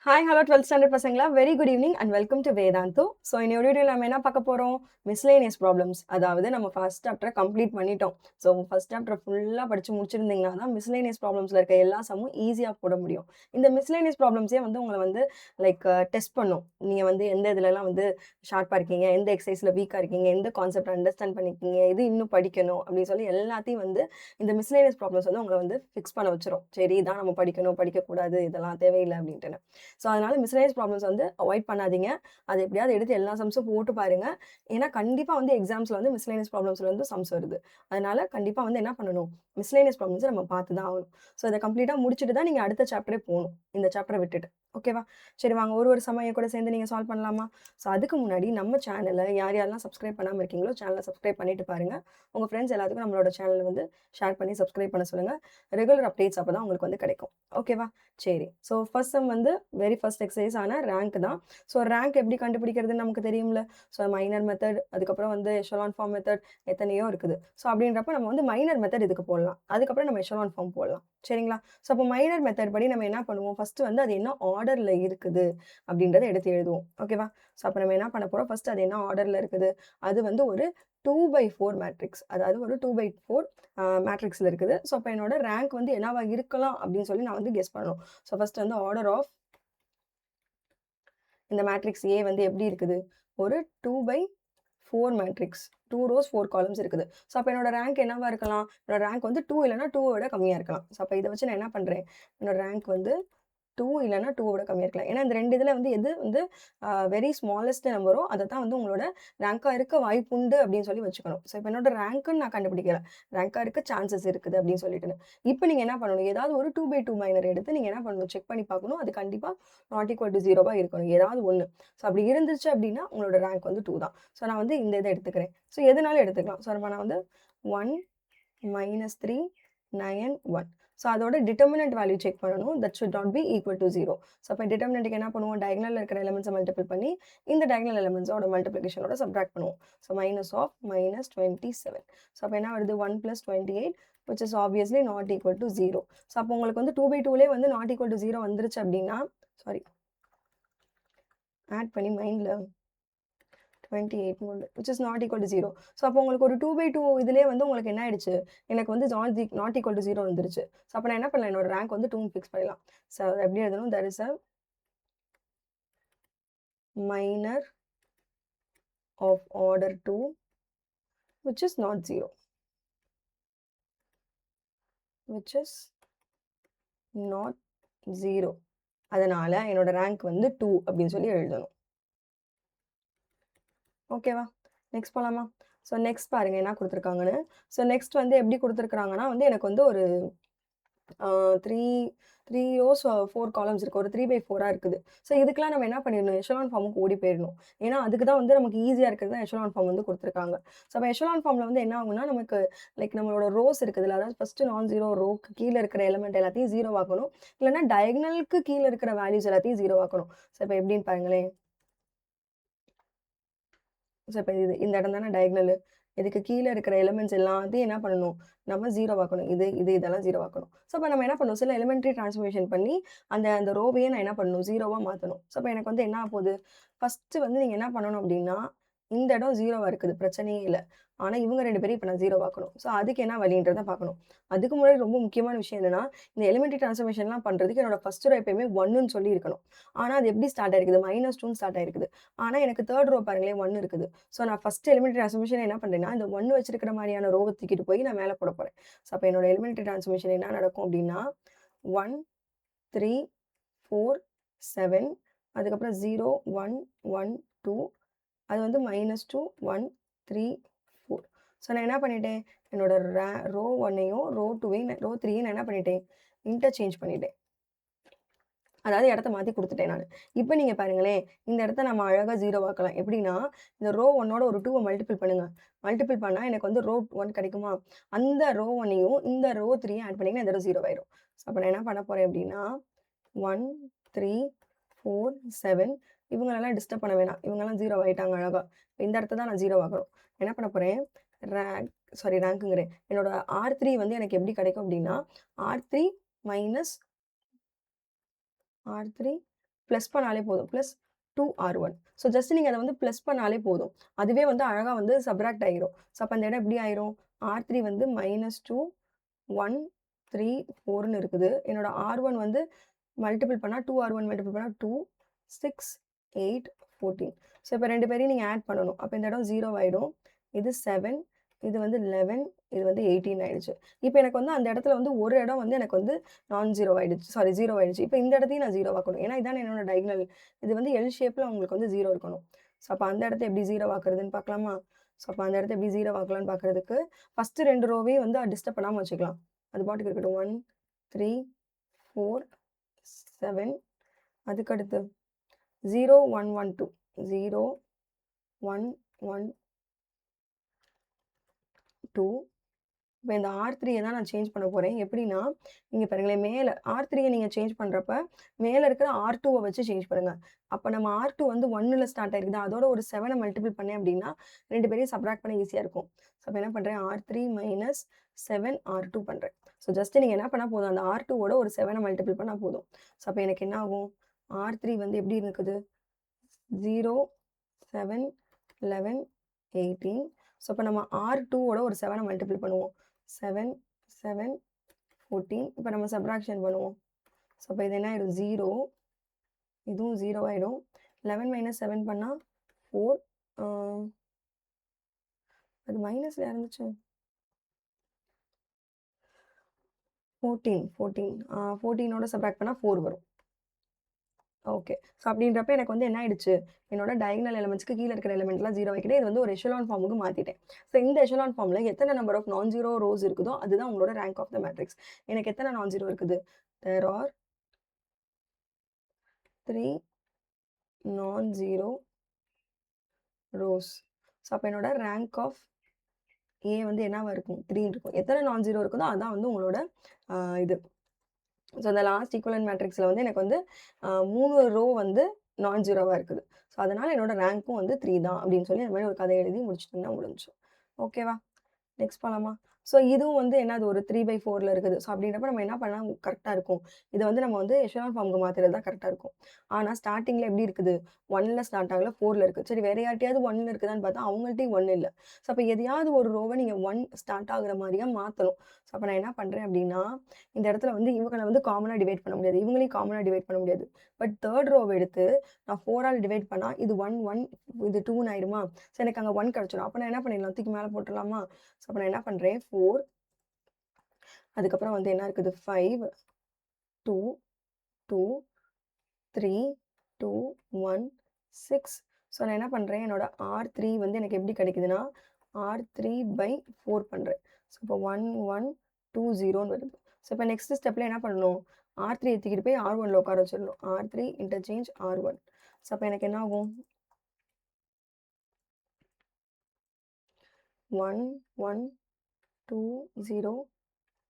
Hi hello 12th standard பசங்களா very good evening and welcome to Vedantu. So இன்னொரு video நம்ம என்ன பார்க்க போகிறோம்? Miscellaneous problems. அதாவது நம்ம ஃபர்ஸ்ட் சாப்டரை கம்ப்ளீட் பண்ணிட்டோம். ஸோ ஃபர்ஸ்ட் சாப்டர் ஃபுல்லாக படித்து முடிச்சிருந்தீங்கன்னா தான் மிஸ்லேனியஸ் ப்ராப்ளம்ஸில் இருக்க எல்லா சம்மும் ஈஸியாக போட முடியும். இந்த மிஸ்லேனியஸ் ப்ராப்ளம்ஸே வந்து உங்களை வந்து டெஸ்ட் பண்ணும். நீங்கள் வந்து எந்த இதுலலாம் வந்து ஷார்ப்பாக இருக்கீங்க, எந்த எக்ஸசைஸில் வீக்காக இருக்கீங்க, எந்த கான்செப்ட் அண்டர்ஸ்டாண்ட் பண்ணிருக்கீங்க, இது இன்னும் படிக்கணும் அப்படின்னு சொல்லி எல்லாத்தையும் வந்து இந்த மிஸ்லேனியஸ் ப்ராப்ளம்ஸ் வந்து உங்களை வந்து ஃபிக்ஸ் பண்ண வச்சிரும். சரி இதான் நம்ம படிக்கணும், படிக்கக்கூடாது, இதெல்லாம் தேவையில்லை அப்படின்ட்டு. ஸோ அதனால மிஸ்லேனியஸ் ப்ராப்ளம்ஸ் வந்து அவாய்ட் பண்ணாதீங்க. அது எப்படியாவது எடுத்து எல்லா சம்ஸும் போட்டு பாருங்க. ஏன்னா கண்டிப்பா வந்து எக்ஸாம்ஸ்ல வந்து மிஸ்லேனியஸ் ப்ராப்ளம்ஸ்ல இருந்து சம்ஸ் வருது. அதனால கண்டிப்பா வந்து என்ன பண்ணணும்? மிஸ்லேனியஸ் ப்ராப்ளம்ஸை நம்ம பார்த்து தான் ஆகணும். ஸோ இதை கம்ப்ளீட்டா முடிச்சுட்டு தான் நீங்க அடுத்த சாப்டரே போகணும். இந்த சாப்டரை விட்டுட்டு. ஓகேவா? சரி வாங்க ஒரு சமயம் கூட சேர்ந்து நீங்க சால்வ் பண்ணலாமா? ஸோ அதுக்கு முன்னாடி நம்ம சேனலை யார் யாரெல்லாம் சப்ஸ்கிரைப் பண்ணாம இருக்கீங்களோ சேனலை சப்ஸ்கிரைப் பண்ணிட்டு பாருங்க. உங்க ஃப்ரெண்ட்ஸ் எல்லாத்துக்கும் நம்மளோட சேனலை வந்து ஷேர் பண்ணி சப்ஸ்கிரைப் பண்ண சொல்லுங்க. ரெகுலர் அப்டேட்ஸ் அப்போ தான் உங்களுக்கு வந்து கிடைக்கும். ஓகேவா? சரி. ஸோ ஃபர்ஸ்ட் சம் வந்து வெரி ஃபர்ஸ்ட் எக்ஸசைஸ் ஆன ரேங்க் தான். ஸோ ரேங்க் எப்படி கண்டுபிடிக்கிறதுன்னு நமக்கு தெரியும்ல. ஸோ மைனர் மெத்தட், அதுக்கப்புறம் வந்து எஷலான் ஃபார்ம் மெத்தட் எத்தனையோ இருக்குது. ஸோ அப்படின்றப்ப நம்ம வந்து மைனர் மெத்தட் இதுக்கு போடலாம். அதுக்கப்புறம் நம்ம எஷலான் ஃபார்ம் போடலாம். சரிங்களா? ஸோ அப்போ மைனர் மெத்தட் படி நம்ம என்ன பண்ணுவோம்? ஃபர்ஸ்ட் வந்து அது என்ன ஆர்டர்ல இருக்குது அப்படின்றத எடுத்து எழுதுவோம். ஓகேவா? ஸோ அப்போ நம்ம என்ன பண்ண போறோம்? ஃபர்ஸ்ட் அது என்ன ஆர்டர்ல இருக்குது? அது வந்து ஒரு 2/4 மேட்ரிக்ஸ். அதாவது ஒரு 2/4 மேட்ரிக்ஸ்ல இருக்குது. ஸோ அப்போ என்னோட ரேங்க் வந்து என்னவா இருக்கலாம் அப்படின்னு சொல்லி நான் வந்து கெஸ் பண்ணணும். ஸோ ஃபர்ஸ்ட் வந்து ஆர்டர் ஆஃப் இந்த மேட்ரிக்ஸ் ஏ வந்து எப்படி இருக்குது? ஒரு 2/4 மேட்ரிக்ஸ். 2 ரோஸ் 4 காலம்ஸ் இருக்குது. ஸோ அப்போ என்னோட ரேங்க் என்னவா இருக்கலாம்? என்னோட ரேங்க் வந்து 2 இல்லைன்னா 2 விட கம்மியா இருக்கலாம். ஸோ அப்போ இதை வச்சு நான் என்ன பண்றேன்? என்னோட ரேங்க் வந்து 2 இல்லைன்னா 2 விட கம்மியா இருக்கலாம். ஏன்னா இந்த 2 இதுல வந்து எது வந்து வெரி ஸ்மாலஸ்ட் நம்பரோ அதை தான் வந்து உங்களோட ரேங்காக இருக்க வாய்ப்புண்டு அப்படின்னு சொல்லி வச்சுக்கணும். ஸோ இப்போ என்னோட ரேங்க்குன்னு நான் கண்டுபிடிக்கல. ரேங்காக இருக்க சான்சஸ் இருக்குது அப்படின்னு சொல்லிட்டு. இப்போ நீங்கள் என்ன பண்ணணும்? ஏதாவது ஒரு 2/2 மைனர் எடுத்து நீங்கள் என்ன பண்ணணும்? செக் பண்ணி பார்க்கணும். அது கண்டிப்பாக நாட் ஈக்குவல் டு 0வா இருக்கணும். ஏதாவது ஒன்று. ஸோ அப்படி இருந்துச்சு அப்படின்னா உங்களோட ரேங்க் வந்து 2 தான். ஸோ நான் வந்து இந்த இதை எடுத்துக்கிறேன். ஸோ எதுனாலும் எடுத்துக்கலாம். ஸோ நான் வந்து 1 -3 9 1. ஸோ அதோட டிட்டர்மினன்ட் வேல்யூ செக் பண்ணணும். That should not be equal to 0. So அப்போ டிட்டர்மினன்ட்டுக்கு என்ன பண்ணுவோம்? டயகனலில் இருக்கிற எலிமெண்ட்ஸை மல்டிபிள் பண்ணி இந்த டயகனல் எலிமெண்ட்ஸோட மல்டிப்ளிகேஷனோட சப்ட்ராக்ட் பண்ணுவோம். ஸோ -27. ஸோ அப்போ என்ன வருது? 1 + 28 which is obviously not equal to 0. So அப்போ உங்களுக்கு வந்து 2/2லே வந்து நாட் ஈக்குவல் டு 0 வந்துருச்சு அப்படின்னா சாரி ஆட் பண்ணி மைண்டில் 28 which is not equal to 0. So அப்போ உங்களுக்கு ஒரு 2/2 இதுலேயே வந்து உங்களுக்கு என்ன ஆயிடுச்சு? எனக்கு வந்து நாட் ஈக்குவல் டு 0 வந்துருச்சு. ஸோ அப்போ நான் என்ன பண்ணலாம்? என்னோட ரேங்க் வந்து 2 ஃபிக்ஸ் பண்ணிடலாம். ஸோ எப்படி எழுதணும்? there is a minor of order 2 which is not 0. which is not 0. அதனால என்னோட ரேங்க் வந்து 2 அப்படின்னு சொல்லி எழுதணும். ஓகேவா? நெக்ஸ்ட் போலாமா? ஸோ நெக்ஸ்ட் பாருங்க என்ன கொடுத்துருக்காங்கன்னு. ஸோ நெக்ஸ்ட் வந்து எப்படி கொடுத்துருக்காங்கன்னா வந்து எனக்கு வந்து ஒரு 3 ரோஸ் 4 காலம்ஸ் இருக்கு. ஒரு 3/4 இருக்குது. ஸோ இதுக்கெல்லாம் நம்ம என்ன பண்ணிடணும்? எஷலான் ஃபார்முக்கு ஓடி போயிடணும். ஏன்னா அதுக்கு தான் வந்து நமக்கு ஈஸியா இருக்கிறது தான் எஷலான் ஃபார்ம் வந்து கொடுத்துருக்காங்க. ஸோ அப்போ எஷலான் ஃபார்ம்ல வந்து என்ன ஆகும்னா நமக்கு நம்மளோட ரோஸ் இருக்குதுல்ல, அதாவது ஃபர்ஸ்ட் நான் ஜீரோ ரோக்கு கீழே இருக்கிற எலிமெண்ட் எல்லாத்தையும் 0 ஆக்கணும். இல்லைன்னா டயகனலுக்கு கீழே இருக்கிற வேல்யூஸ் எல்லாத்தையும் 0 ஆக்கணும். ஸோ இப்போ எப்படின்னு பாருங்களேன். ஸோ இப்போ இந்த இடம் தானே டயகனலு. இதுக்கு கீழே இருக்கிற எலிமெண்ட்ஸ் எல்லாத்தையும் என்ன பண்ணணும்? நம்ம 0 ஆக்கணும். இதெல்லாம் 0 ஆக்கணும். ஸோ அப்போ நம்ம என்ன பண்ணணும்? சில எலிமெண்ட்ரி டிரான்ஸ்ஃபர்மேஷன் பண்ணி அந்த ரோவையே நான் என்ன பண்ணணும்? 0வா மாற்றணும். ஸோ அப்போ எனக்கு வந்து என்ன ஆகப்போகுது? ஃபர்ஸ்ட் வந்து நீங்கள் என்ன பண்ணணும் அப்படின்னா, இந்த இடம் 0வா இருக்குது. பிரச்சனையே இல்லை. ஆனால் இவங்க 2 பேரும் இப்போ நான் 0 ஆக்கணும். ஸோ அதுக்கு என்ன வழின்றத பார்க்கணும். அதுக்கு முன்னாடி ரொம்ப முக்கியமான விஷயம் என்னன்னா, இந்த எலிமெண்ட்ரி டிரான்ஸ்ஃபர்மேஷன்லாம் பண்ணுறதுக்கு என்னோட ஃபர்ஸ்ட் ரோ எப்பயுமே 1ன்னு சொல்லி இருக்கணும். ஆனால் அது எப்படி ஸ்டார்ட் ஆயிருக்குது? -2ன்னு ஸ்டார்ட் ஆயிருக்குது. ஆனால் எனக்கு தேர்ட் ரோ பாருங்களேன் 1 இருக்குது. ஸோ நான் ஃபர்ஸ்ட் எலிமெண்ட்ரி டிரான்ஸ்ஃபர்மேஷன் என்ன பண்ணுறேன்னா, இந்த 1 வச்சிருக்கிற மாதிரியான ரோவை தூக்கிட்டு போய் நான் மேலே போட போறேன். ஸோ அப்போ என்னோட எலிமெண்ட்ரி டிரான்ஸ்ஃபர்மேஷன் என்ன நடக்கும் அப்படின்னா 1 3 4 7 அதுக்கப்புறம் 0 1 1 2 அது வந்து -2 1 3 4. ஸோ நான் என்ன பண்ணிட்டேன்? என்னோட ரோ 1ஐயும் ரோ 2ஐயும் ரோ 3ஐயும் நான் என்ன பண்ணிட்டேன்? இன்டர்சேஞ்ச் பண்ணிட்டேன். அதாவது இடத்த மாத்தி குடுத்துட்டேன் நானு. இப்ப நீங்க பாருங்களேன், இந்த இடத்த நம்ம அழகா 0 ஆக்கலாம். எப்படின்னா, இந்த ரோ 1ஓட ஒரு 2வ மல்டிபிள் பண்ணுங்க. மல்டிபிள் பண்ணா எனக்கு வந்து ரோ 1 கிடைக்குமா? அந்த ரோ 1ஐயும் இந்த ரோ 3யும் ஆட் பண்ணீங்கன்னா இந்த இடம் 0 ஆயிரும். ஸோ அப்ப நான் என்ன பண்ண போறேன் அப்படின்னா, 1 3 4 7 இவங்களெல்லாம் டிஸ்டர்ப் பண்ண வேணாம். இவங்கலாம் 0 ஆயிட்டாங்க அழகா. இந்த இடத்த தான் நான் 0 ஆக்கணும். என்ன பண்ண போறேன்? ரேங்க்குங்கிறேன். என்னோட R3 வந்து எனக்கு எப்படி கிடைக்கும் அப்படின்னா, R3 மைனஸ் R3 ப்ளஸ் பண்ணாலே போதும். Plus 2R1. ஸோ ஜஸ்ட் நீங்க அத வந்து ப்ளஸ் பண்ணாலே போதும். அதுவே வந்து அழகா வந்து சப்ட்ராக்ட் ஆயிரும். ஸோ அப்ப அந்த இடம் எப்படி ஆயிரும்? R3 வந்து -2, 1, 3, 4ன்னு இருக்குது. என்னோட R1 வந்து மல்டிபிள் பண்ணா 2R1 மல்டிபிள் பண்ணா 2, 6, 8, 14. ஸோ இப்ப 2 பேரையும் நீங்க ஆட் பண்ணணும். அப்ப இந்த இடம் 0 ஆயிடும். இது 7, இது வந்து 11, இது வந்து 18 ஆயிடுச்சு. இப்ப எனக்கு வந்து அந்த இடத்துல வந்து ஒரு இடம் வந்து எனக்கு வந்து நான்-0 ஆயிடுச்சு. சாரி 0 ஆயிடுச்சு. இப்ப இந்த இடத்தையும் நான் 0 ஆக்கணும். ஏன்னா இதானே என்னோட டயகனல். இது வந்து எல் ஷேப்ல உங்களுக்கு வந்து 0 இருக்கணும். ஸோ அப்ப அந்த இடத்த எப்படி 0 ஆக்குறதுன்னு பார்க்கலாமா? ஸோ அப்ப அந்த இடத்த எப்படி 0 ஆக்கலாம்னு பார்க்கறதுக்கு, ஃபர்ஸ்ட் 2 ரோவையும் வந்து டிஸ்டர்ப் பண்ணாம வச்சுக்கலாம். அது பாட்டுக்கு இருக்கட்டும். 1, 3, 4, 7 அதுக்கடுத்து 0, 1, 1, 2. 0, 1, 1, 2. இப்ப இந்த R3ய தான் நான் சேஞ்ச் பண்ண போறேன். எப்படின்னா, இங்க பாருங்களேன் மேல R3ய நீங்க சேஞ்ச் பண்றப்ப, மேல இருக்கிற R2வ வச்சு சேஞ்ச் பண்ணுங்க. அப்ப நம்ம R2 வந்து 1ல ஸ்டார்ட் ஆயிருக்குதா, அதோட ஒரு 7அ மல்டிபிள் பண்ணேன் அப்படின்னா, 2 பேரையும் சப்ட்ராக்ட் பண்ண ஈஸியா இருக்கும். ஸோ அப்ப என்ன பண்றேன், R3 மைனஸ் 7 R2 பண்றேன். ஸோ ஜஸ்ட் நீங்க என்ன பண்ணா போதும், அந்த R2வோட ஒரு 7அ மல்டிபிள் பண்ணா போதும். ஸோ அப்ப எனக்கு என்ன ஆகும், R3 வந்து எப்படி இருக்குது, 0, 7, 11, 18. ஸோ அப்ப நம்ம R2வோட ஒரு 7அ மல்டிபிள் பண்ணுவோம். 7, 7, 14. இப்ப நம்ம சப்ட்ராக்ஷன் பண்ணுவோம். ஸோ அப்ப இது என்ன ஆயிடும் 0, இதுவும் 0 ஆயிடும். 11 - 7 பண்ணா 4. ஆ அது மைனஸ்ல இருந்துச்சு. 14, 14. 14ஓட சப்ட்ராக்ட் பண்ணா 4 வரும். ஓகே. ஸோ அப்படின்றப்ப எனக்கு வந்து என்ன ஆயிடுச்சு, என்னோட டயகனல் எலிமெண்ட்ஸ்க்கு கீழ இருக்கிற எலிமெண்ட்லாம் 0 ஆக்கிட்டேன். இது வந்து ஒரு எச்சலான் ஃபார்முக்கு மாத்திட்டேன். ஸோ இந்த எச்சலான் ஃபார்ம்ல எத்தனை number of non zero rose இருக்குதோ, அதுதான் உங்களோட ரேங்க் ஆஃப் த மேட்ரிக்ஸ். எனக்கு எத்தனை நான் ஜீரோ இருக்குது? There are 3 non-zero rows. So அப்ப என்னோட ரேங்க் ஆஃப் ஏ வந்து என்னவா இருக்கும்? 3 இருக்கும். எத்தனை நான் ஜீரோ இருக்குதோ, அதான் வந்து உங்களோட இது. ஸோ அந்த லாஸ்ட் ஈக்குவலன்ட் மேட்ரிக்ஸ்ல வந்து எனக்கு வந்து 3 ரோ வந்து நான் ஜீரோவா இருக்குது. ஸோ அதனால என்னோட ரேங்க்கும் வந்து 3 தான் அப்படின்னு சொல்லி அந்த மாரி ஒரு கதை எழுதி முடிச்சுட்டீங்கன்னா முடிஞ்சுச்சு. ஓகேவா? நெக்ஸ்ட் போலாமா? ஸோ இதுவும் வந்து என்னது ஒரு 3/4ல இருக்குது. ஸோ அப்படின்றப்ப நம்ம என்ன பண்ணா கரெக்ட்டா இருக்கும். இத வந்து நம்ம வந்து எஷெலான் ஃபார்ம்க்கு மாத்துறது தான் கரெக்ட்டா இருக்கும். ஆனா ஸ்டார்ட்டிங்ல எப்படி இருக்குது? 1ல ஸ்டார்ட் ஆகல 4ல இருக்கு. சரி வேற யார்ட்டயாவது 1ல இருக்குதான்னு பார்த்தா அவங்கள்ட்டயும் 1 இல்ல. ஸோ அப்ப எதையாவது ஒரு ரோவ நீங்க 1 ஸ்டார்ட் ஆகுற மாரியா மாத்தணும். ஸோ அப்ப நான் என்ன பண்றேன் அப்படின்னா, இந்த இடத்துல வந்து இவங்கள வந்து காமனா டிவைட் பண்ண முடியாது. இவங்களையும் காமனா டிவைட் பண்ண முடியாது. பட் 3 ரோவ எடுத்து நான் 4ஆல டிவைட் பண்ணா இது 1, 1 இது 2ன்னு ஆயிடுமா? ஸோ எனக்கு அங்க 1 கிடைச்சிடும். அப்ப நான் என்ன பண்ணிடலாம்? தூக்கி மேல போட்டுறலாமா? ஸோ அப்ப நான் என்ன பண்றேன் 4 அதுக்கப்புறம் வந்து என்ன இருக்குது 5, 2, 2, 3, 2, 1, 6. ஸோ நான் என்ன பண்றேன், என்னோட R3 வந்து எனக்கு எப்படி கிடைக்குதுன்னா, R3/4 பண்றேன். ஸோ இப்போ 1, 1, 2, 0ன்னு வருது. ஸோ இப்போ நெக்ஸ்ட் ஸ்டெப்ல என்ன பண்ணணும், R3 தூக்கிட்டு போய் R1ல உட்கார வச்சிடணும். R3 interchange R1. ஸோ அப்போ எனக்கு என்ன ஆகும் 1, 1, 2, 0,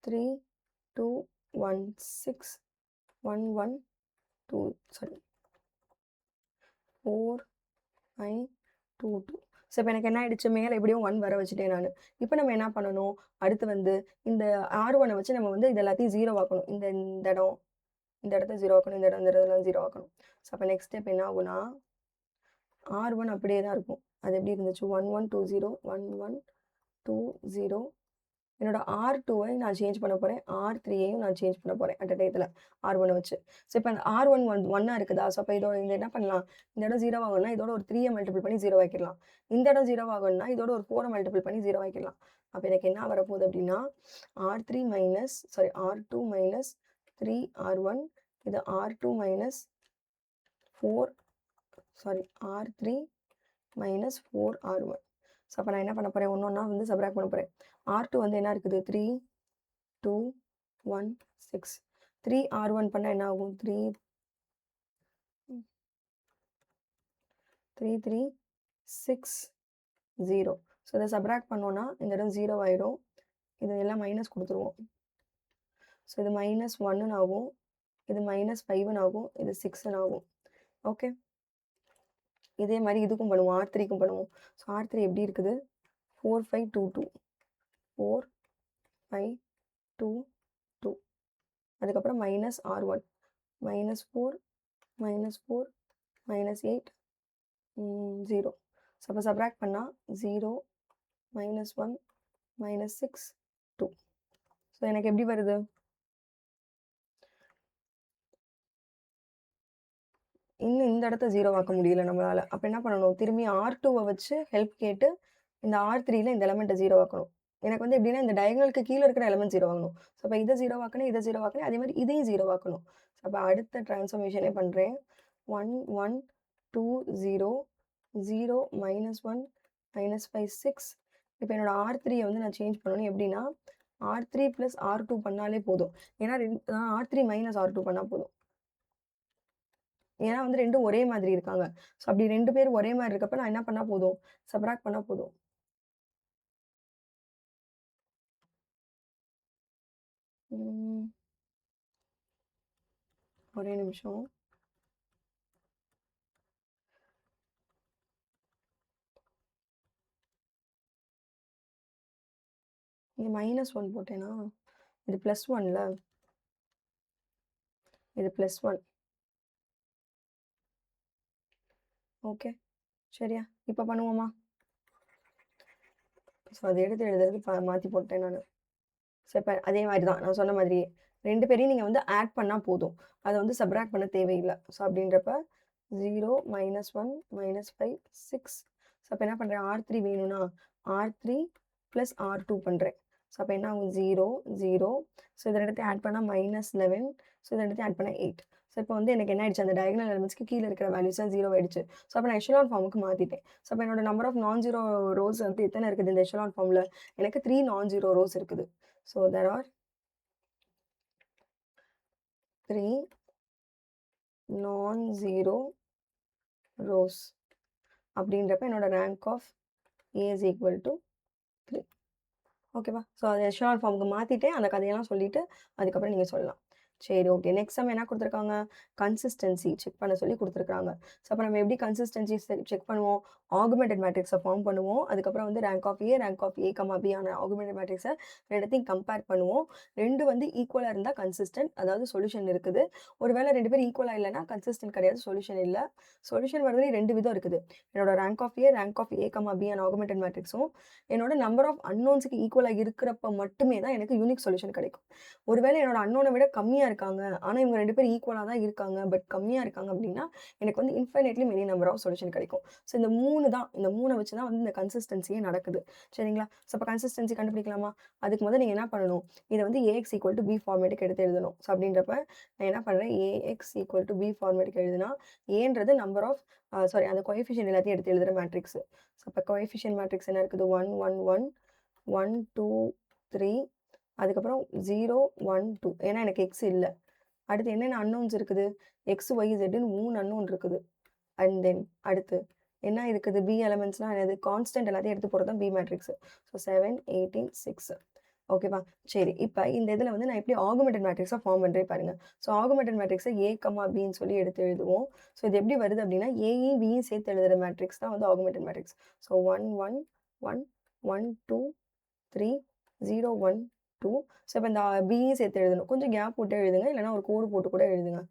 3, 2, 1, 6, 1, 1, 2 சாரி 4, 5, 2, 2. ஸோ இப்போ எனக்கு என்ன ஆயிடுச்சு, மேல எப்படியும் 1 வர வச்சுட்டேன் நானு. இப்போ நம்ம என்ன பண்ணணும், அடுத்து வந்து இந்த R1 வச்சு நம்ம வந்து இது எல்லாத்தையும் 0 ஆக்கணும். இந்த இந்த இடம், இந்த இடத்த 0 ஆக்கணும். இந்த இடம், இந்த இடத்தலாம் 0 ஆக்கணும். ஸோ அப்போ நெக்ஸ்ட் ஸ்டெப் என்ன ஆகும்னா, R1 அப்படியே தான் இருக்கும். அது எப்படி இருந்துச்சு 1, 1, 2, 0, 1, 1, 2, 0. என்னோட R2வை நான் சேஞ்ச் பண்ண போறேன். R3யையும் நான் சேஞ்ச் பண்ண போறேன். அட் அ டயத்துல R1 வச்சு. ஸோ இப்போ அந்த R1 1ஆ இருக்குதா? ஸோ அப்போ இதோட இந்த என்ன பண்ணலாம்? இந்த இடம் 0 ஆகணும்னா இதோட ஒரு 3ய மல்டிபிள் பண்ணி 0 ஆக்கிடலாம். இந்த இடம் 0 ஆகணும்னா இதோட ஒரு 4அ மல்டிபிள் பண்ணி 0 ஆக்கிடலாம். அப்போ எனக்கு என்ன வரப்போகுது அப்படின்னா, R2 மைனஸ் 3R1 இது R2 minus 4 R3 minus 4R1. So அப்போ நான் என்ன பண்ண போறேன், ஒண்ணொண்ணா வந்து சப்ட்ராக்ட் பண்ண போறேன். R2 வந்து என்ன இருக்குது 3, 2, 1, 6. 3R1 பண்ணா என்ன ஆகும் 3, 3, 3, 6, 0. ஸோ இதை சப்ட்ராக்ட் பண்ணோம்னா இந்த இடம் 0 ஆயிடும். இது எல்லாம் மைனஸ் கொடுத்துருவோம். ஸோ இது -1ன்னு ஆகும். இது -5ன்னு ஆகும். இது 6ன்னு ஆகும். ஓகே. இதே மாதிரி இதுக்கும் பண்ணுவோம். R3க்கும் பண்ணுவோம். ஸோ R3 எப்படி இருக்குது 4, 5, 2, 2. 4, 5, 2, 2. அதுக்கப்புறம் -R1 -4, -4 -8 0. ஸோ அப்போ சப்ராக்ட் பண்ணால் 0 -1 -6 2. ஸோ எனக்கு எப்படி வருது? இன்னும் இந்த இடத்த 0 ஆக்க முடியல நம்மளால. அப்போ என்ன பண்ணணும்? திரும்பி R2 வச்சு ஹெல்ப் கேட்டு இந்த R3ல இந்த எலிமெண்ட்டை 0 ஆக்கணும். எனக்கு வந்து எப்படின்னா இந்த டயகனலுக்கு கீழே இருக்கிற எலிமெண்ட் 0 ஆகணும். ஸோ அப்போ இதை 0 ஆக்கணும், இதை 0 ஆக்கணும், அதே மாதிரி இதையும் 0 ஆக்கணும். ஸோ அப்போ அடுத்த டிரான்ஸ்ஃபர்மேஷனே பண்ணுறேன். 1 1 2 0 0 -1 -5 6. இப்போ என்னோட R3 வந்து நான் சேஞ்ச் பண்ணணும். எப்படின்னா R3 + R2 பண்ணாலே போதும். ஏன்னா R3 - R2 பண்ணால் போதும். ஏன்னா வந்து 2ம் ஒரே மாதிரி இருக்காங்க. ஸோ அப்படி 2 பேரும் ஒரே மாதிரி இருக்கப்ப நான் என்ன பண்ணா போதும்? சப்ராக்ட் பண்ணா போதும். ஒரே நிமிஷம். இங்க -1 போட்டேனா? இது +1ல. இது +1. ஓகே. சரியா? இப்ப பண்ணுவோமா? ஸோ அத எடுத்து எழுதுறதுக்கு மாத்தி போட்டேன் நானு. ஸோ இப்ப அதே மாரி தான். நான் சொன்ன மாதிரியே. 2 பேரையும் நீங்க வந்து ஆட் பண்ணா போதும். அத வந்து சப்ட்ராக்ட் பண்ண தேவையில்ல. ஸோ அப்படின்றப்ப 0 -1 -5 6. ஸோ அப்ப என்ன பண்றேன்? R3 வேணும்னா R3 + R2 பண்றேன். ஸோ அப்ப என்ன ஆகும்? 0 0. ஸோ இத ரெண்டத்தையும் ஆட் பண்ணா -11. ஸோ இத ரெண்டத்தையும் ஆட் பண்ணா 8. ஸோ இப்போ வந்து எனக்கு என்ன ஆயிடுச்சு? அந்த டயகனல் எலிமெண்ட்ஸ்க்கு கீழ இருக்கிற வேல்யூஸ்லாம் 0 ஆயிடுச்சு. ஸோ அப்ப நான் எச்சலான் ஃபார்முக்கு மாத்திட்டேன். ஸோ அப்ப என்னோட number of non zero rows வந்து எத்தன இருக்குது இந்த எச்சலான் ஃபார்ம்ல? எனக்கு 3 நான் ஜீரோ ரோஸ் இருக்குது. So there are 3 non-zero rows. அப்படின்றப்ப என்னோட rank of A is equal to 3. ஓகேவா? ஸோ அதை எஷலான் ஃபார்முக்கு மாத்திட்டேன். அந்த கதையெல்லாம் சொல்லிட்டு, அதுக்கப்புறம் நீங்க சொல்லலாம். சரி, ஓகே. நெக்ஸ்ட் சம் என்ன குடுத்துருக்காங்க? கன்சிஸ்டன்சி செக் பண்ண சொல்லி குடுத்துருக்காங்க. ஸோ அப்ப நம்ம எப்படி கன்சிஸ்டன்சி செக் பண்ணுவோம்? ஆகுமென்டட் மேட்ரிக்ஸ ஃபார்ம் பண்ணுவோம். அதுக்கப்புறம் வந்து rank of A, rank of A, B ஆன ஆகுமென்டட் மேட்ரிக்ஸ 2த்தையும் கம்பேர் பண்ணுவோம். 2 வந்து ஈக்குவலா இருந்தா கன்சிஸ்டன்ட், அதாவது சொல்யூஷன் இருக்குது. ஒருவேளை 2 பேரும் ஈக்குவலா இல்லன்னா கன்சிஸ்டன்ட் கிடையாது, சொல்யூஷன் இல்ல. சொல்யூஷன் வரதுலயே 2 விதம் இருக்குது. என்னோட rank of A, rank of A, B ஆன ஆகுமென்டட் மேட்ரிக்ஸும், என்னோட நம்பர் ஆஃப் அன்னோன்ஸ்க்கு ஈக்குவலா இருக்கிறப்ப மட்டுமே தான் எனக்கு யூனிக் சொல்யூஷன் கிடைக்கும். ஒருவேளை என்னோட அன்னோன விட கம்மியா இருக்காங்க, ஆனா இவங்க 2 பேரும் ஈக்குவலா தான் இருக்காங்க, பட் கம்மியா இருக்காங்க அப்படின்னா, எனக்கு வந்து infinitely many number of solution கிடைக்கும். ஸோ இந்த 3 தான். இந்த 3 வச்சு தான் வந்து இந்த கன்சிஸ்டன்சியே நடக்குது. சரிங்களா? ஸோ அப்ப கன்சிஸ்டன்சி கண்டுபிடிக்கலாமா? அதுக்கு முதல்ல நீங்க என்ன பண்ணணும்? இத வந்து AX = B ஃபார்மேட்டுக்கு எடுத்து எழுதணும். ஸோ அப்படின்றப்ப நான் என்ன பண்றேன்? AX = B ஃபார்மேட்டுக்கு எழுதுனா, Aன்றது நம்பர் ஆஃப் சாரி அந்த கோஎஃபிஷியன்ட் எல்லாத்தையும் எடுத்து எழுதுற மேட்ரிக்ஸ். ஸோ அப்ப கோஎஃபிஷியன்ட் மேட்ரிக்ஸ் என்ன இருக்குது? 1 1 1 1 2 3. அதுக்கப்புறம் 0 1 2. ஏன்னா எனக்கு X இல்ல. அடுத்து என்னென்ன அன்னோன்ஸ் இருக்குது? X, Y, Zன்னு 3 அன்னோன் இருக்குது. அண்ட் தென் அடுத்து என்ன இருக்குது? B எலிமெண்ட்ஸ்னா என்னது? கான்ஸ்டன்ட் எல்லாத்தையும் எடுத்து போறது தான் B மேட்ரிக்ஸ். ஸோ 7 18 6. ஓகேவா? சரி. இப்ப இந்த இதுல வந்து நான் எப்படி ஆகுமென்டட் மேட்ரிக்ஸா ஃபார்ம் பண்றேன் பாருங்க. ஸோ ஆகுமென்டட் மேட்ரிக்ஸ A, Bன்னு சொல்லி எடுத்து எழுதுவோம். ஸோ இது எப்படி வருது அப்படின்னா, Aயும் Bயும் சேர்த்து எழுதுற மேட்ரிக்ஸ் தான் வந்து ஆகுமென்டட் மேட்ரிக்ஸ். ஸோ 1 1 1 1 2 3 0 1 2. ஸோ இப்ப இந்த Bயும் சேர்த்து எழுதணும். கொஞ்சம் கேப் விட்டு எழுதுங்க. இல்லன்னா ஒரு கோடு போட்டு கூட எழுதுங்க.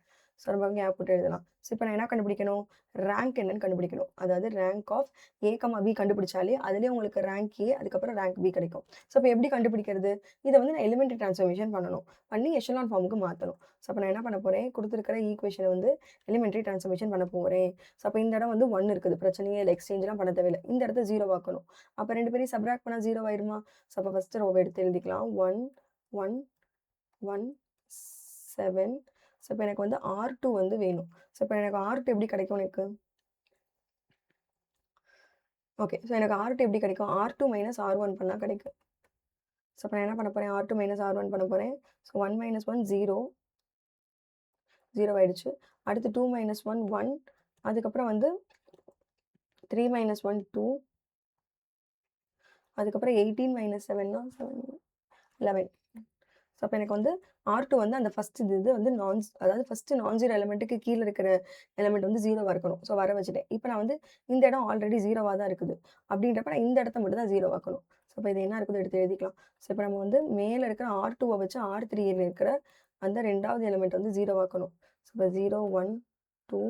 ஸோ நம்ம கேப் விட்டு எழுதலாம். ஸோ இப்ப நான் என்ன கண்டுபிடிக்கணும்? ரேங்க் என்னன்னு கண்டுபிடிக்கணும். அதாவது ரேங்க் ஆஃப் A, B கண்டுபிடிச்சாலே அதுலயே உங்களுக்கு ரேங்க் A, அதுக்கப்புறம் ரேங்க் B கிடைக்கும். ஸோ அப்ப எப்படி கண்டுபிடிக்கிறது? இத வந்து நான் எலிமெண்டரி டிரான்ஸ்ஃபர்மேஷன் பண்ணணும். பண்ணி எச்சலான் ஃபார்முக்கு மாத்தணும். ஸோ அப்ப நான் என்ன பண்ண போறேன்? குடுத்திருக்கிற ஈக்குவேஷன வந்து எலிமெண்டரி டிரான்ஸ்ஃபர்மேஷன் பண்ண போறேன். ஸோ அப்ப இந்த இடம் வந்து 1 இருக்குது. பிரச்சனையே இல்ல. எக்ஸ்சேஞ்ச்லாம் பண்ண தேவையில்ல. இந்த இடத்த 0 ஆக்கணும். அப்ப 2 பேரையும் சப்ட்ராக்ட் பண்ணா 0 ஆயிருமா? ஸோ அப்ப ஃபர்ஸ்ட் ரோவ எடுத்து எழுதிக்கலாம். 1 1 1 7. ஸோ இப்ப எனக்கு வந்து R2 வந்து வேணும். ஸோ இப்ப எனக்கு R2 எப்படி கிடைக்கும் எனக்கு? ஓகே. ஸோ எனக்கு R2 எப்படி கிடைக்கும்? R2 - R1 பண்ணா கிடைக்கும். ஸோ அப்ப நான் என்ன பண்ண போறேன்? R2 - R1 பண்ண போறேன். ஸோ 1 - 1 0. 0 ஆயிடுச்சு. அடுத்து 2 - 1 1. அதுக்கப்புறம் வந்து 3 - 1 2. அதுக்கப்புறம் 18 - 7னா 7 11. ஸோ அப்ப எனக்கு வந்து R2 வந்து அந்த ஃபர்ஸ்ட் இது வந்து அதாவது ஃபர்ஸ்ட் நான் ஜீரோ எலிமெண்ட்டுக்கு கீழ இருக்கிற எலிமெண்ட் வந்து 0வா இருக்கணும். ஸோ வர வச்சுட்டேன். இப்ப நான் வந்து இந்த இடம் ஆல்ரெடி 0வா தான் இருக்குது. அப்படின்றப்ப நான் இந்த இடத்த மட்டும் தான் 0 ஆக்கணும். ஸோ அப்ப இது என்ன இருக்குதோ எடுத்து எழுதிக்கலாம். ஸோ இப்ப நம்ம வந்து மேல இருக்கிற R2வ வச்சு R3ல இருக்கிற அந்த 2வது எலிமெண்ட் வந்து 0 ஆக்கணும். ஸோ இப்ப 0 1 2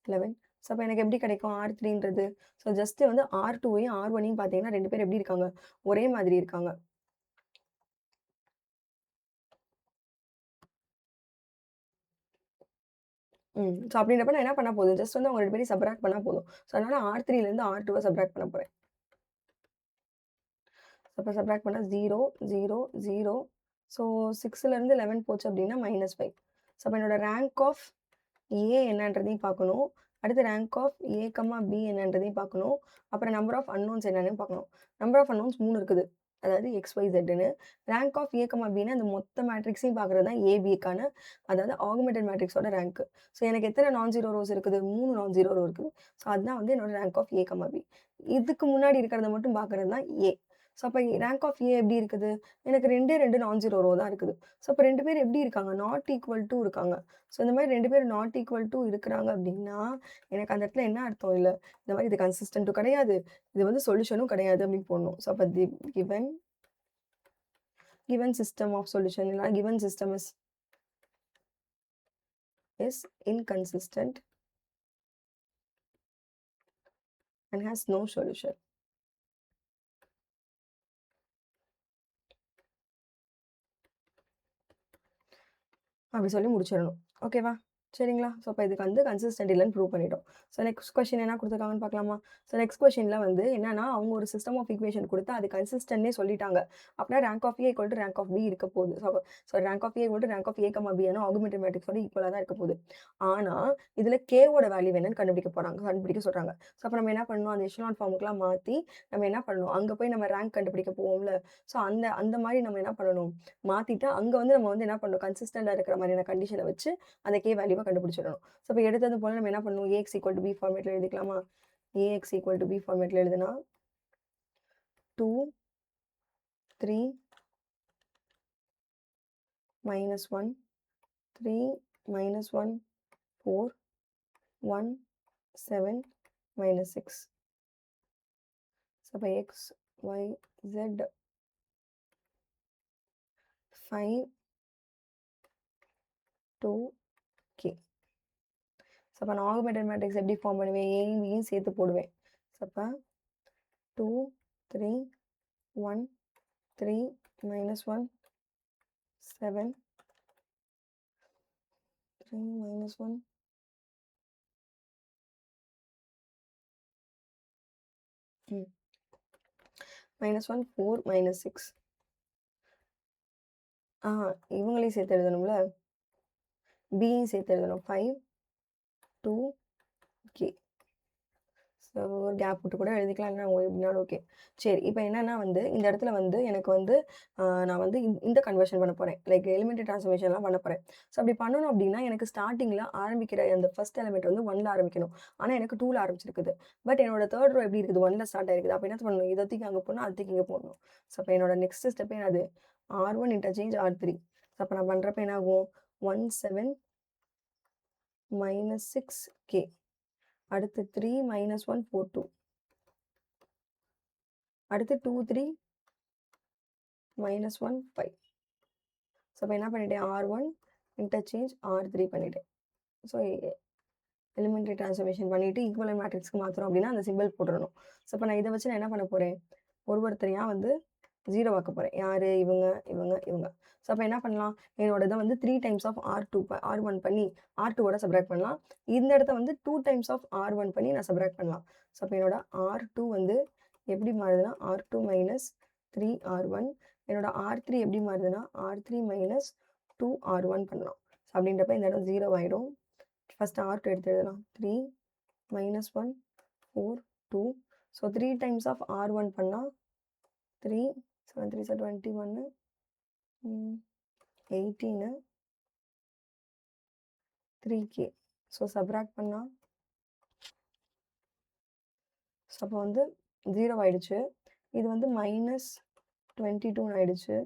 11. ஸோ அப்போ எனக்கு எப்படி கிடைக்கும் R3ன்றது? ஸோ ஜஸ்ட்டு வந்து R2வையும் R1னையும் பார்த்தீங்கன்னா 2 பேர் எப்படி இருக்காங்க? ஒரே மாதிரி இருக்காங்க. ஸோ அப்படின்றப்ப நான் என்ன பண்ணா போதும், ஜஸ்ட் வந்து அவங்க 2 பேரையும் சப்ட்ராக்ட் பண்ணா போதும். ஸோ அதனால R3லேருந்து R2வ சப்ட்ராக்ட் பண்ண போறேன். அப்போ சப்ட்ராக்ட் பண்ணா 0, 0, 0. ஸோ 6லேருந்து 11 போச்சு அப்படின்னா -5. ஸோ அப்போ என்னோட ரேங்க் ஆஃப் ஏ என்னன்றதையும் பார்க்கணும். அடுத்து ரேங்க் ஆஃப் ஏ, பி என்னன்றதையும் பார்க்கணும். அப்புறம் நம்பர் ஆஃப் அன்னோன்ஸ் என்னன்னு பார்க்கணும். நம்பர் ஆஃப் அன்னோன்ஸ் 3 இருக்குது. அதாவது எக்ஸ், ஒய், இசட்ன்னு. ரேங்க் ஆஃப் ஏ, பின்னா அந்த மொத்த மேட்ரிக்ஸையும் பார்க்குறது தான் ஏபிக்கான அதாவது ஆகுமென்டட் மேட்ரிக்ஸோட ரேங்க். ஸோ எனக்கு எத்தனை நான் ஜீரோ ரோஸ் இருக்குது? 3 நான் ஜீரோ ரோ இருக்குது. ஸோ அதுதான் வந்து என்னோட ரேங்க் ஆஃப் ஏ, பி. இதுக்கு முன்னாடி இருக்கிறத மட்டும் பார்க்குறது தான் ஏ. ஸோ அப்போ ரேங்க் ஆஃப் ஏ எப்படி இருக்குது? எனக்கு 2 நான் ஜீரோ ரோ தான் இருக்குது. ஸோ அப்போ 2 பேர் எப்படி இருக்காங்க? நாட் ஈக்குவல் டூ இருக்காங்க. ஸோ இந்த மாதிரி 2 பேரும் நாட் ஈக்குவல் டூ இருக்கிறாங்க அப்படின்னா, எனக்கு அந்த இடத்துல என்ன அர்த்தம் இல்ல, இந்த மாதிரி இது கன்சிஸ்டன்ட்டும் கிடையாது, இது வந்து சொல்யூஷனும் கிடையாது அப்படின்னு போடணும். ஸோ அப்போ given system of solution இல்லைனா given system is inconsistent and has no solution. அப்படி சொல்லி முடிச்சிடணும். ஓகேவா? சரிங்களா? ஸோ அப்போ இதுக்கு வந்து கன்சிஸ்டன்ட் இல்லைன்னு ப்ரூவ் பண்ணிட்டோம். ஸோ நெக்ஸ்ட் கொஸ்டின் என்ன கொடுத்துருக்காங்கன்னு பார்க்கலாமா? ஸோ நெக்ஸ்ட் கொஸ்டின்ல வந்து என்னன்னா, அவங்க ஒரு சிஸ்டம் ஆஃப் ஈக்குவேஷன் கொடுத்து அது கன்சிஸ்டன்ட்னே சொல்லிட்டாங்க. அப்படின்னா rank of A equal to rank of B இருக்க போகுது. So rank of A equal to rank of A, B ஏன்னா ஆகுமென்டட் மேட்ரிக்ஸோட ஈக்குவலாக தான் இருக்க போகுது. ஆனா இதுல கேவோட வேல்யூ என்னன்னு கண்டுபிடிக்க சொல்றாங்க. ஸோ அப்போ நம்ம என்ன பண்ணணும்? அந்த எஷலான் ஃபார்முக்குலாம் மாற்றி நம்ம என்ன பண்ணணும்? அங்கே போய் நம்ம ரேங்க் கண்டுபிடிக்க போவோம்ல. ஸோ அந்த அந்த மாதிரி நம்ம என்ன பண்ணணும்? மாற்றிட்டு அங்கே வந்து நம்ம வந்து என்ன பண்ணணும்? கன்சிஸ்டண்டாக இருக்கிற மாதிரியான கண்டிஷனை வச்சு அந்த கே வேல்யூவை கண்டுபிடிச்சிடணும். ஸோ இப்போ எடுத்தது போல நம்ம என்ன பண்ணணும்? ஏஎக்ஸ் ஈக்குவல் டு பி ஃபார்மேட்டில் எழுதிக்கலாமா? ஏஎக்ஸ் ஈக்குவல் டு பி ஃபார்மேட்டில் எழுதுனா 2 3 -1 3 -1 4 1 7 -6. ஸோ அப்போ எக்ஸ், ஒய், இசட் 5 2 கே. ஸோ அப்போ நான் ஆகுமென்டட் மேட்ரிக்ஸ் எப்படி ஃபார்ம் பண்ணுவேன்? ஏயும் பியும் சேர்த்து போடுவேன். ஸோ அப்போ 2 3 1 3 -1 7 3 -1 -1 4 -6. இவங்களையும் சேர்த்து எழுதணும்ல. பியும் சேர்த்து எழுதணும். 5 2 கே. ஸோ ஒரு கேப் விட்டு கூட எழுதிக்கலாம். இல்லைனா எப்படினாலும் ஓகே. சரி இப்போ என்னன்னா வந்து இந்த இடத்துல வந்து எனக்கு வந்து நான் வந்து இந்த கன்வர்ஷன் பண்ண போகிறேன். லைக் எலிமெண்ட்ரி ட்ரான்ஸ்ஃபர்மேஷன்லாம் பண்ண போகிறேன். ஸோ அப்படி பண்ணணும் அப்படின்னா எனக்கு ஸ்டார்டிங்கில் ஆரம்பிக்கிற அந்த ஃபர்ஸ்ட் எலிமெண்ட் வந்து 1ல் ஆரம்பிக்கணும். ஆனால் எனக்கு 2ல் ஆரம்பிச்சிருக்குது. பட் என்னோட தேர்ட் ரோ எப்படி இருக்குது? 1ல் ஸ்டார்ட் ஆயிருக்குது. அப்போ என்ன பண்ணணும்? இதை தூக்கி அங்கே போடணும், அது தூக்கி இங்கே போடணும். ஸோ அப்போ என்னோட நெக்ஸ்ட் ஸ்டெப் என்னது? R1 interchange R3. ஸோ அப்போ நான் பண்ணுறப்ப என்ன ஆகும்? 1 7 -6 கே. அடுத்து 3 -1 4 2. அடுத்து 2 3 -1 5. ஸோ அப்போ என்ன பண்ணிட்டேன்? R1 இன்டர்சேஞ்ச் R3 பண்ணிட்டேன். ஸோ எலிமெண்ட்ரி ட்ரான்ஸ்ஃபர்மேஷன் பண்ணிட்டு ஈக்குவலன்ட் மேட்ரிக்ஸ்க்கு மாற்றுறோம் அப்படின்னா அந்த சிம்பிள் போட்டுறணும். ஸோ அப்போ நான் இதை வச்சு நான் என்ன பண்ண போகிறேன்? ஒருத்தரையா வந்து 0 ஆக்க போகிறேன். யார்? இவங்க இவங்க இவங்க. ஸோ அப்போ என்ன பண்ணலாம்? என்னோட இதை வந்து 3 டைம்ஸ் ஆஃப் R1 பண்ணி R2ஓட சப்ராக்ட் பண்ணலாம். இந்த இடத்த வந்து 2 டைம்ஸ் ஆஃப் R1 பண்ணி நான் சப்ராக்ட் பண்ணலாம். ஸோ அப்போ என்னோட R2 வந்து எப்படி மாறுதுன்னா R2 -3 R1. என்னோட R3 எப்படி மாறுதுன்னா R3 -2 R1 பண்ணலாம். ஸோ அப்படின்றப்ப இந்த இடம் 0 ஆகிடும். ஃபர்ஸ்ட் R2 எடுத்து எழுதலாம். 3 -1 4 2. ஸோ 3 டைம்ஸ் ஆஃப் R1 பண்ணால் 3 7 3 21 18 3K. ஸோ சப்ராக்ட் பண்ணால் ஸோ அப்போ வந்து 0 ஆயிடுச்சு. இது வந்து -22 ஆயிடுச்சு.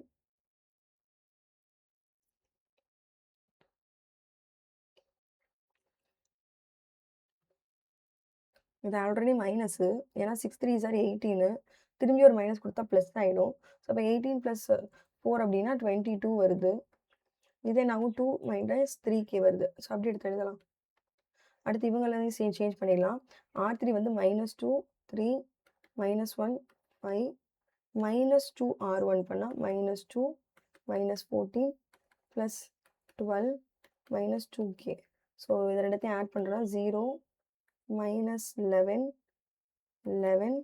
இது ஆல்ரெடி மைனஸு. ஏன்னா 6 3 சார் 18. திரும்பி ஒரு மைனஸ் கொடுத்தா ப்ளஸ் ஆகிடும். ஸோ அப்போ 18 + 4 அப்படின்னா 22 வருது. இதே நாங்கள் 2 - 3K வருது. ஸோ அப்படி எடுத்து எழுதலாம். அடுத்து இவங்களதையும் சேஞ்ச் பண்ணிடலாம். R3 வந்து -2 3 -1 5 -2 R1 பண்ணா -2 -14 + 12 -2k. ஸோ இது ரெண்டுத்தையும் ஆட் பண்ணுறோன்னா 0 -11 11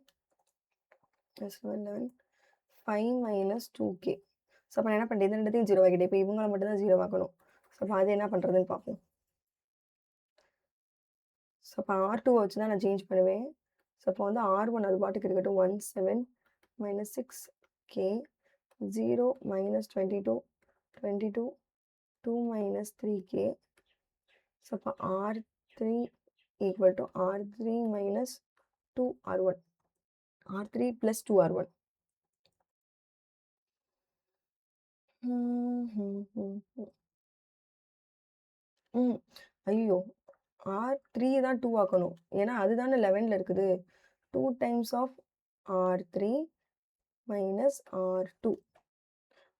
+11 5 -2k. ஸோ அப்போ நான் என்ன பண்ணுறேன், இது ரெண்டுத்தையும் 0 ஆக்கிட்டேன். இப்போ இவங்கள மட்டும் தான் 0 ஆக்கணும். ஸோ அப்போ அது என்ன பண்ணுறதுன்னு பார்ப்போம். ஸோ அப்போ R2 வச்சு தான் நான் சேஞ்ச் பண்ணுவேன். ஸோ அப்போ வந்து R1 அது பாட்டுக்கு இருக்கட்டும். 17 -6k 0 -22 22 2 -3k. ஸோ அப்போ R3 = R3 - 2 R1 R3 + 2 R1. ஐயோ! R3 தான் 2 ஆக்கணும். ஏன்னா அதுதானே 11ல இருக்குது. 2 டைம்ஸ் ஆஃப் R3 - R2.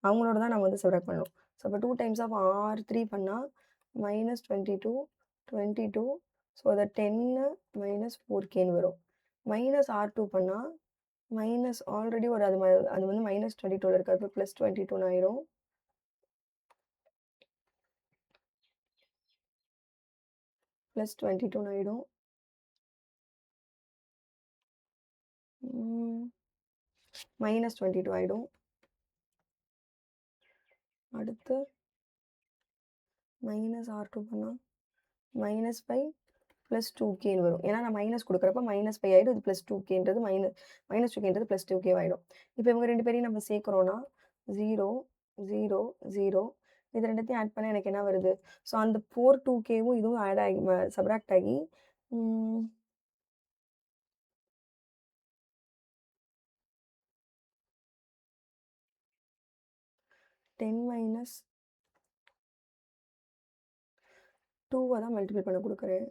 அவங்களோட தான் நம்ம வந்து சப்ட்ராக்ட் பண்ணணும். ஸோ அப்போ 2 டைம்ஸ் ஆஃப் R3 பண்ணா -22 22 ஸோ அது 10 - 4kன்னு வரும். -R2 பண்ணா ஆல்ரெடி ஒரு அது வந்து -22ல இருக்கு. அப்போ +22ன்னு ஆயிரும். +22ன்னு ஆயிடும். -22 ஆயிடும். அடுத்து -R2 பண்ணா -5 + 2kன்னு வரும். ஏன்னா நான் மைனஸ் கொடுக்குறப்ப -5 ஆயிடும். இது +2kன்றது -2kன்றது +2k ஆயிடும். இப்போ இவங்க 2 பேரையும் நம்ம சேர்க்குறோம்னா 0 0 0 இது ரெண்டுத்தையும் ஆட் பண்ணா எனக்கு என்ன வருது? ஸோ அந்த 4 2kவும் இதுவும் ஆட் ஆகி சப்ட்ராக்ட் ஆகி 10 - 2 தான் மல்டிப்ளை பண்ண கொடுக்குறேன்.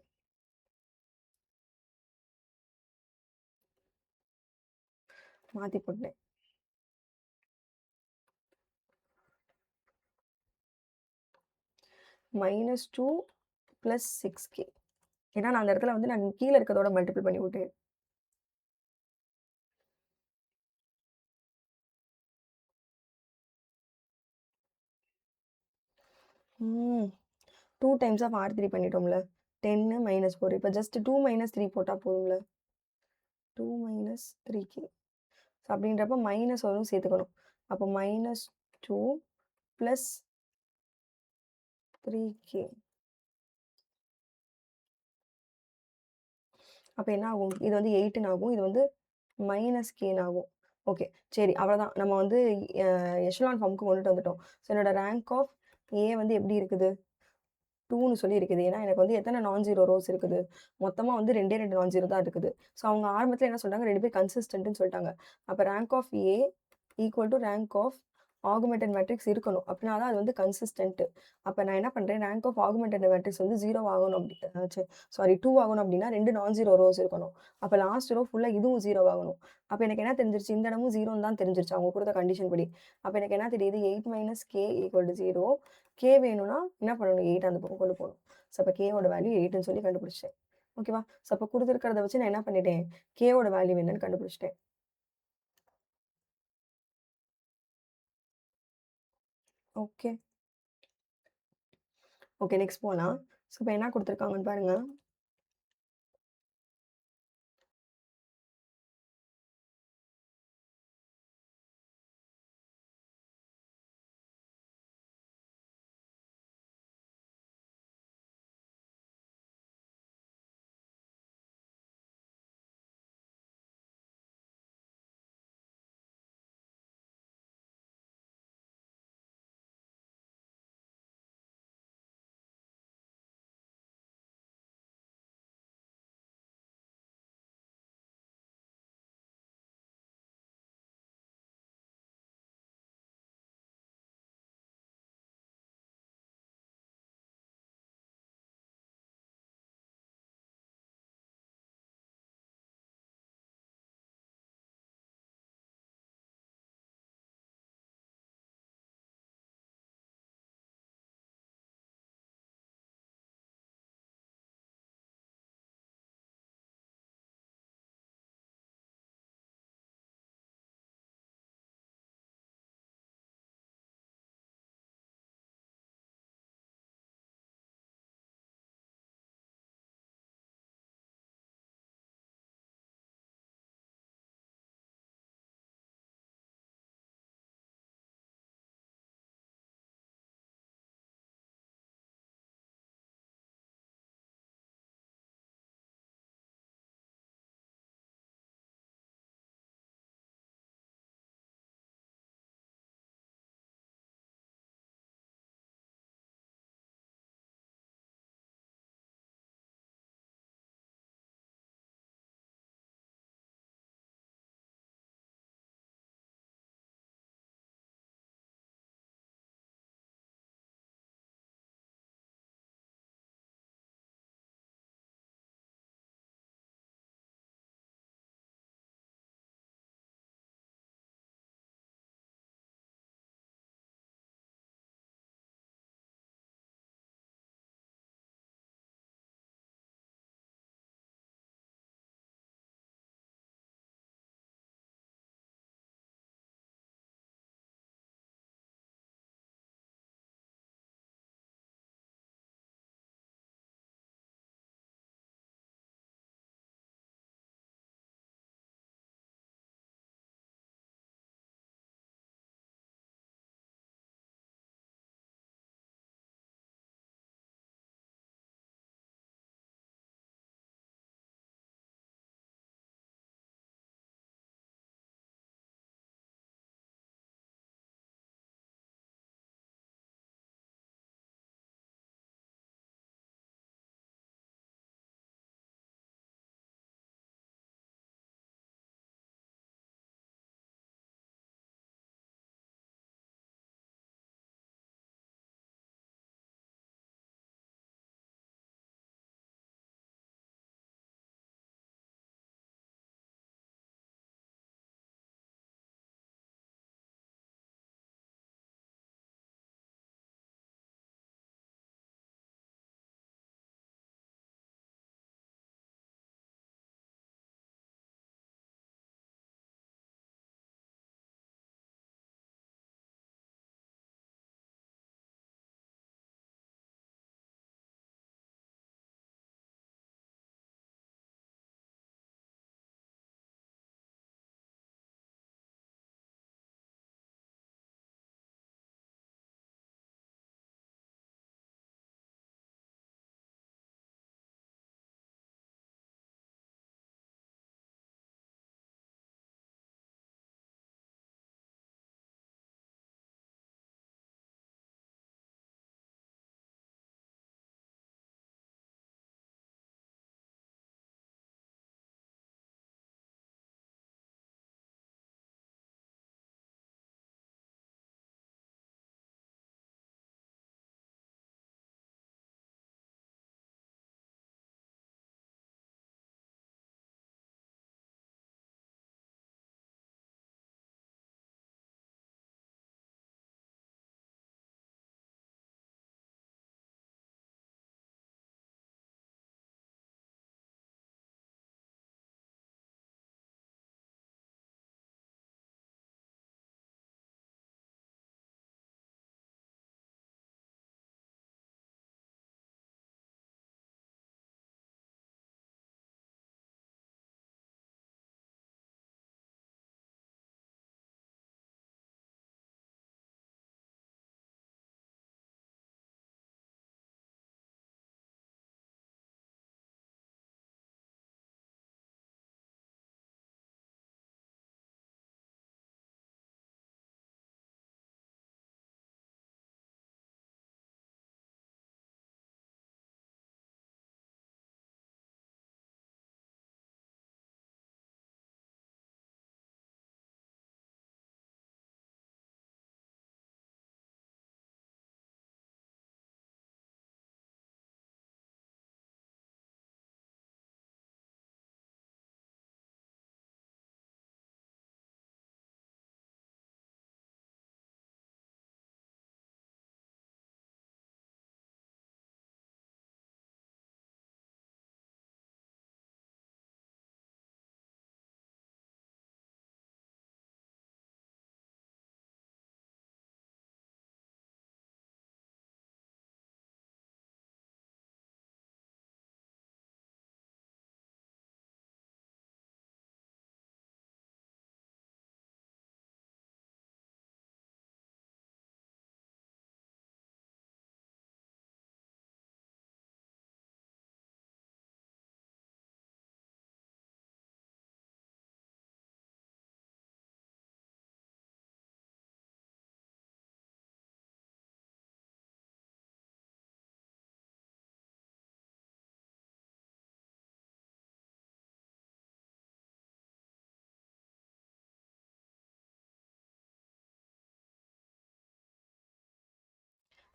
மாற்றி போட்டேன். -2 + 6k. ஏன்னா நான் அந்த இடத்துல வந்து நான் கீழே இருக்கிறதோட மல்டிப்ளை பண்ணி விட்டேன். ம் 2 டைம்ஸ் ஆஃப் R3 பண்ணிட்டோம்ல. 10 - 4 இப்போ ஜஸ்ட் 2 - 3 போட்டால் போதும்ல. 2 - 3k. ஸோ அப்படின்றப்ப மைனஸ் வரும் சேர்த்துக்கணும். அப்போ -2 + 3k. அப்போ என்ன ஆகும்? இது வந்து 8ன்னு ஆகும். இது வந்து -kன்னு ஆகும். ஓகே. சரி அவ்வளோதான். நம்ம வந்து எஷலான் ஃபார்முக்கு கொண்டுட்டு வந்துட்டோம். ஸோ என்னோட ரேங்க் ஆஃப் A வந்து எப்படி இருக்குது? 2ன்னு சொல்லி இருக்குது. ஏன்னா எனக்கு வந்து எத்தனை நான் ஜீரோ ரோஸ் இருக்குது? மொத்தமா வந்து 2 நான் ஜீரோ தான் இருக்குது. ஸோ அவங்க ஆரம்பத்துல என்ன சொல்றாங்க? 2 பேர் கன்சிஸ்டன்ட்ன்னு சொல்லிட்டாங்க. அப்ப rank of A = rank of augmented matrix இருக்கணும். அப்படின்னா தான் அது வந்து கன்சிஸ்டன்ட். அப்ப நான் என்ன பண்றேன்? ரேங்க் ஆஃப் ஆகுமென்டட் மேட்ரிக்ஸ் வந்து 0 ஆகணும் சாரி 2 ஆகணும் அப்படின்னா 2 நான் ஜீரோ ரோஸ் இருக்கணும். அப்ப லாஸ்ட் ரோ ஃபுல்லா இதுவும் 0 ஆகணும். அப்ப எனக்கு என்ன தெரிஞ்சிருச்சு? இந்த இடமும் 0ன்னு தான் தெரிஞ்சிருச்சு அவங்க கொடுத்த கண்டிஷன் படி. அப்ப எனக்கு என்ன தெரியுது? 8 - k = 0. k வேணும்னா என்ன பண்ணணும்? 8 அந்த பக்கம் கொண்டு போகணும். ஸோ அப்போ கேவோட வேல்யூ 8ன்னு சொல்லி கண்டுபிடிச்சிட்டேன். ஓகேவா? ஸோ அப்போ கொடுத்துருக்கிறத வச்சு நான் என்ன பண்ணிட்டேன்? கேவோட வேல்யூ என்னன்னு கண்டுபிடிச்சிட்டேன். ஓகே. ஓகே நெக்ஸ்ட் போலாம். ஸோ இப்போ என்ன கொடுத்துருக்காங்கன்னு பாருங்க.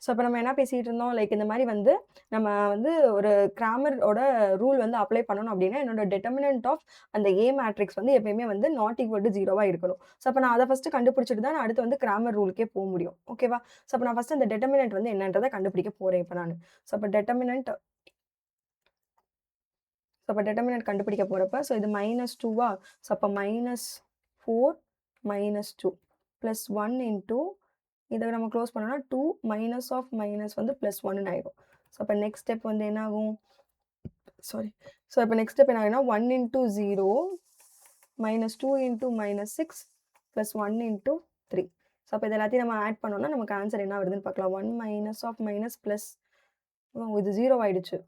ஸோ அப்போ நம்ம என்ன பேசிகிட்டு இருந்தோம், லைக் இந்த மாதிரி வந்து நம்ம வந்து ஒரு கிராமரோட ரூல் வந்து அப்ளை பண்ணணும் அப்படின்னா என்னோட டெட்டர்மினன்ட் ஆஃப் அந்த ஏ மேட்ரிக்ஸ் வந்து எப்பயுமே வந்து நாட் ஈக்குவல் டு 0வா இருக்கணும். ஸோ அப்போ நான் அதை ஃபஸ்ட்டு கண்டுபிடிச்சிட்டு தான் நான் அடுத்து வந்து கிராமர் ரூலுக்கே போக முடியும். ஓகேவா? ஸோ அப்போ நான் ஃபஸ்ட்டு அந்த டெட்டர்மினன்ட் வந்து என்னன்றதை கண்டுபிடிக்க போகிறேன் இப்போ நான். ஸோ அப்போ டெட்டர்மினன்ட் கண்டுபிடிக்க போகிறப்ப ஸோ இது -2வா? ஸோ அப்போ -4 -2 ப்ளஸ் 1 இன்டூ இதை நம்ம க்ளோஸ் பண்ணோம்னா 2 மைனஸ் ஆஃப் மைனஸ் வந்து +1ன்னு ஆயிடும். ஸோ அப்போ நெக்ஸ்ட் ஸ்டெப் வந்து என்ன ஆகும்? ஸோ இப்போ நெக்ஸ்ட் ஸ்டெப் என்ன ஆகும்னா 1 into 0 -2 into -6 plus 1 into 3. So அப்போ இது எல்லாத்தையும் நம்ம ஆட் பண்ணோம்னா நமக்கு ஆன்சர் என்ன வருதுன்னு பார்க்கலாம். 1 மைனஸ் ஆஃப் மைனஸ் ப்ளஸ் இது 0 ஆயிடுச்சு.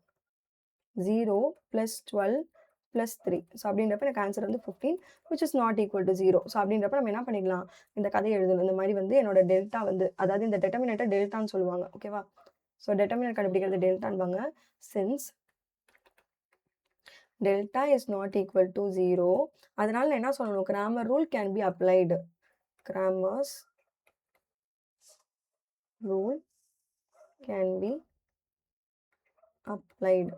0 ப்ளஸ் 12 ப்ளஸ் 3. ஸோ அப்படின்றப்ப எனக்கு ஆன்சர் வந்து 15 which is not equal to 0. So அப்படின்றப்ப நம்ம என்ன பண்ணிக்கலாம், இந்த கதையை எழுதணும். இந்த மாதிரி வந்து என்னோட டெல்டா வந்து அதாவது இந்த டெட்டர்மினேட்டை டெல்டான்னு சொல்லுவாங்க. ஓகேவா? ஸோ டெட்டர்மினேட் கண்டுபிடிக்கிறது டெல்டான்பாங்க. Since delta is not equal to 0, அதனால நான் என்ன சொல்லணும், Cramer rule can be applied. Cramer's rule can be applied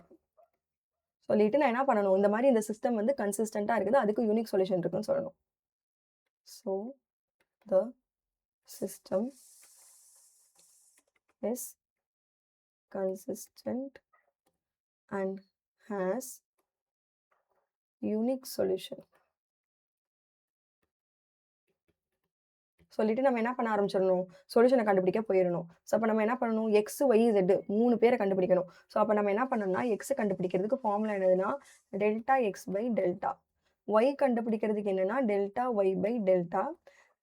சொல்லிட்டு நான் என்ன பண்ணணும், இந்த மாதிரி இந்த சிஸ்டம் வந்து கன்சிஸ்டண்ட்டாக இருக்குது, அதுக்கு யூனிக் சொல்யூஷன் இருக்குன்னு சொல்லணும். So the system is consistent and has unique solution. சொல்லிட்டு நம்ம என்ன பண்ண ஆரம்பிச்சிடணும், சொல்யூஷனை கண்டுபிடிக்க போயிடணும். ஸோ அப்போ நம்ம என்ன பண்ணணும், எக்ஸ் ஒய் இசட் 3 பேரை கண்டுபிடிக்கணும். ஸோ அப்போ நம்ம என்ன பண்ணணும்னா எக்ஸ் கண்டுபிடிக்கிறதுக்கு ஃபார்முலா என்னதுன்னா delta X by delta, Y கண்டுபிடிக்கிறதுக்கு என்னன்னா delta Y by delta,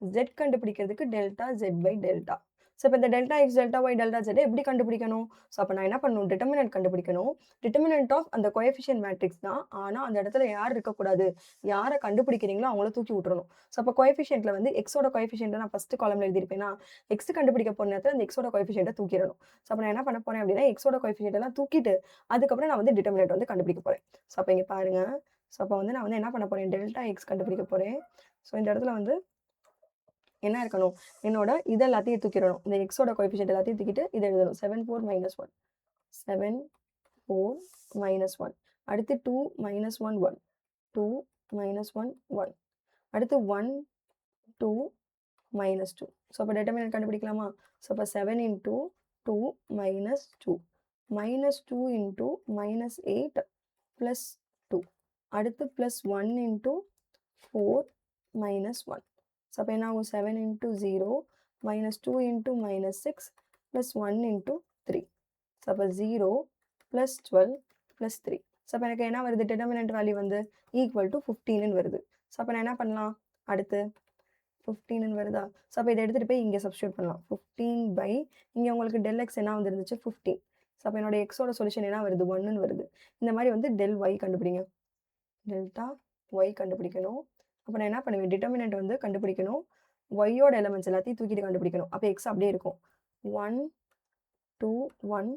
Z கண்டுபிடிக்கிறதுக்கு delta Z by delta. So இப்போ இந்த delta X delta Y delta Z எப்படி கண்டுபிடிக்கணும்? ஸோ அப்போ நான் என்ன பண்ணணும், டிட்டர்மினன்ட் கண்டுபிடிக்கணும். டிட்டர்மினன்ட் ஆஃப் அந்த கோஎஃபிஷியன்ட் மேட்ரிக்ஸ் தான். ஆனால் அந்த இடத்துல யார் இருக்கக்கூடாது, யாரை கண்டுபிடிக்கிறீங்களோ அவங்கள தூக்கி விட்டுறணும். ஸோ அப்போ கோஎஃபிஷியன்ட்ல வந்து எக்ஸோட கோஎஃபிஷியன்ட் நான் ஃபர்ஸ்ட் காலம்ல எழுதிருப்பேன்னா, எக்ஸ் கண்டுபிடிக்க போன நேரத்தில் அந்த எக்ஸோட கோஎஃபிஷியன்ட்டை தூக்கிடணும். ஸோ அப்போ நான் என்ன பண்ண போறேன் அப்படின்னா எக்ஸோட கோஎஃபிஷியன்ட் எல்லாம் தூக்கிட்டு அதுக்கப்புறம் நான் வந்து டிட்டர்மினன்ட் வந்து கண்டுபிடிக்க போறேன். ஸோ அப்போ இங்கே பாருங்க, ஸோ அப்போ வந்து நான் வந்து என்ன பண்ண போறேன், டெல்டா எக்ஸ் கண்டுபிடிக்க போறேன். ஸோ இந்த இடத்துல வந்து என்ன இருக்கணும், என்னோட இது எல்லாத்தையும் தூக்கிடணும். இந்த எக்ஸோட கோஎஃபிஷியன்ட் எல்லாத்தையும் தூக்கிட்டு இதை எழுதணும். 7 4 -1 7 4 -1 அடுத்து 2 -1 1 2 -1 1 அடுத்து 1 2 -2. ஸோ அப்போ டெட்டர்மினன்ட் கண்டுபிடிக்கலாமா? ஸோ அப்போ 7 இன்டூ 2 -2 -2 இன்டூ -8 ப்ளஸ் 2 அடுத்து ப்ளஸ் 1 இன்டூ 4 -1. ஸோ அப்போ என்ன ஆகும், 7 into 0 -2 into -6 plus 1 into 3. So அப்போ 0 ப்ளஸ் 12 ப்ளஸ் 3. ஸோ அப்போ எனக்கு என்ன வருது, டிட்டர்மினன்ட் வேல்யூ வந்து ஈக்குவல் டு 15ன்னு வருது. ஸோ அப்போ நான் என்ன பண்ணலாம், அடுத்து 15ன்னு வருதா? ஸோ அப்போ இதை எடுத்துகிட்டு போய் இங்கே சப்ஸ்டியூட் பண்ணலாம். 15 பை இங்கே உங்களுக்கு டெல் எக்ஸ் என்ன வந்துருந்துச்சு 15. ஸோ அப்போ என்னோட எக்ஸோட சொல்யூஷன் என்ன வருது, 1ன்னு வருது. இந்த மாதிரி வந்து டெல் ஒய் கண்டுபிடிங்க. டெல்டா ஒய் கண்டுபிடிக்கணும். அப்போ நான் என்ன பண்ணுவேன், டிட்டர்மினன்ட் வந்து கண்டுபிடிக்கணும், ஒய்யோட எலமெண்ட்ஸ் எல்லாத்தையும் தூக்கிட்டு கண்டுபிடிக்கணும். அப்போ எக்ஸ் அப்படியே இருக்கும். 1 2 1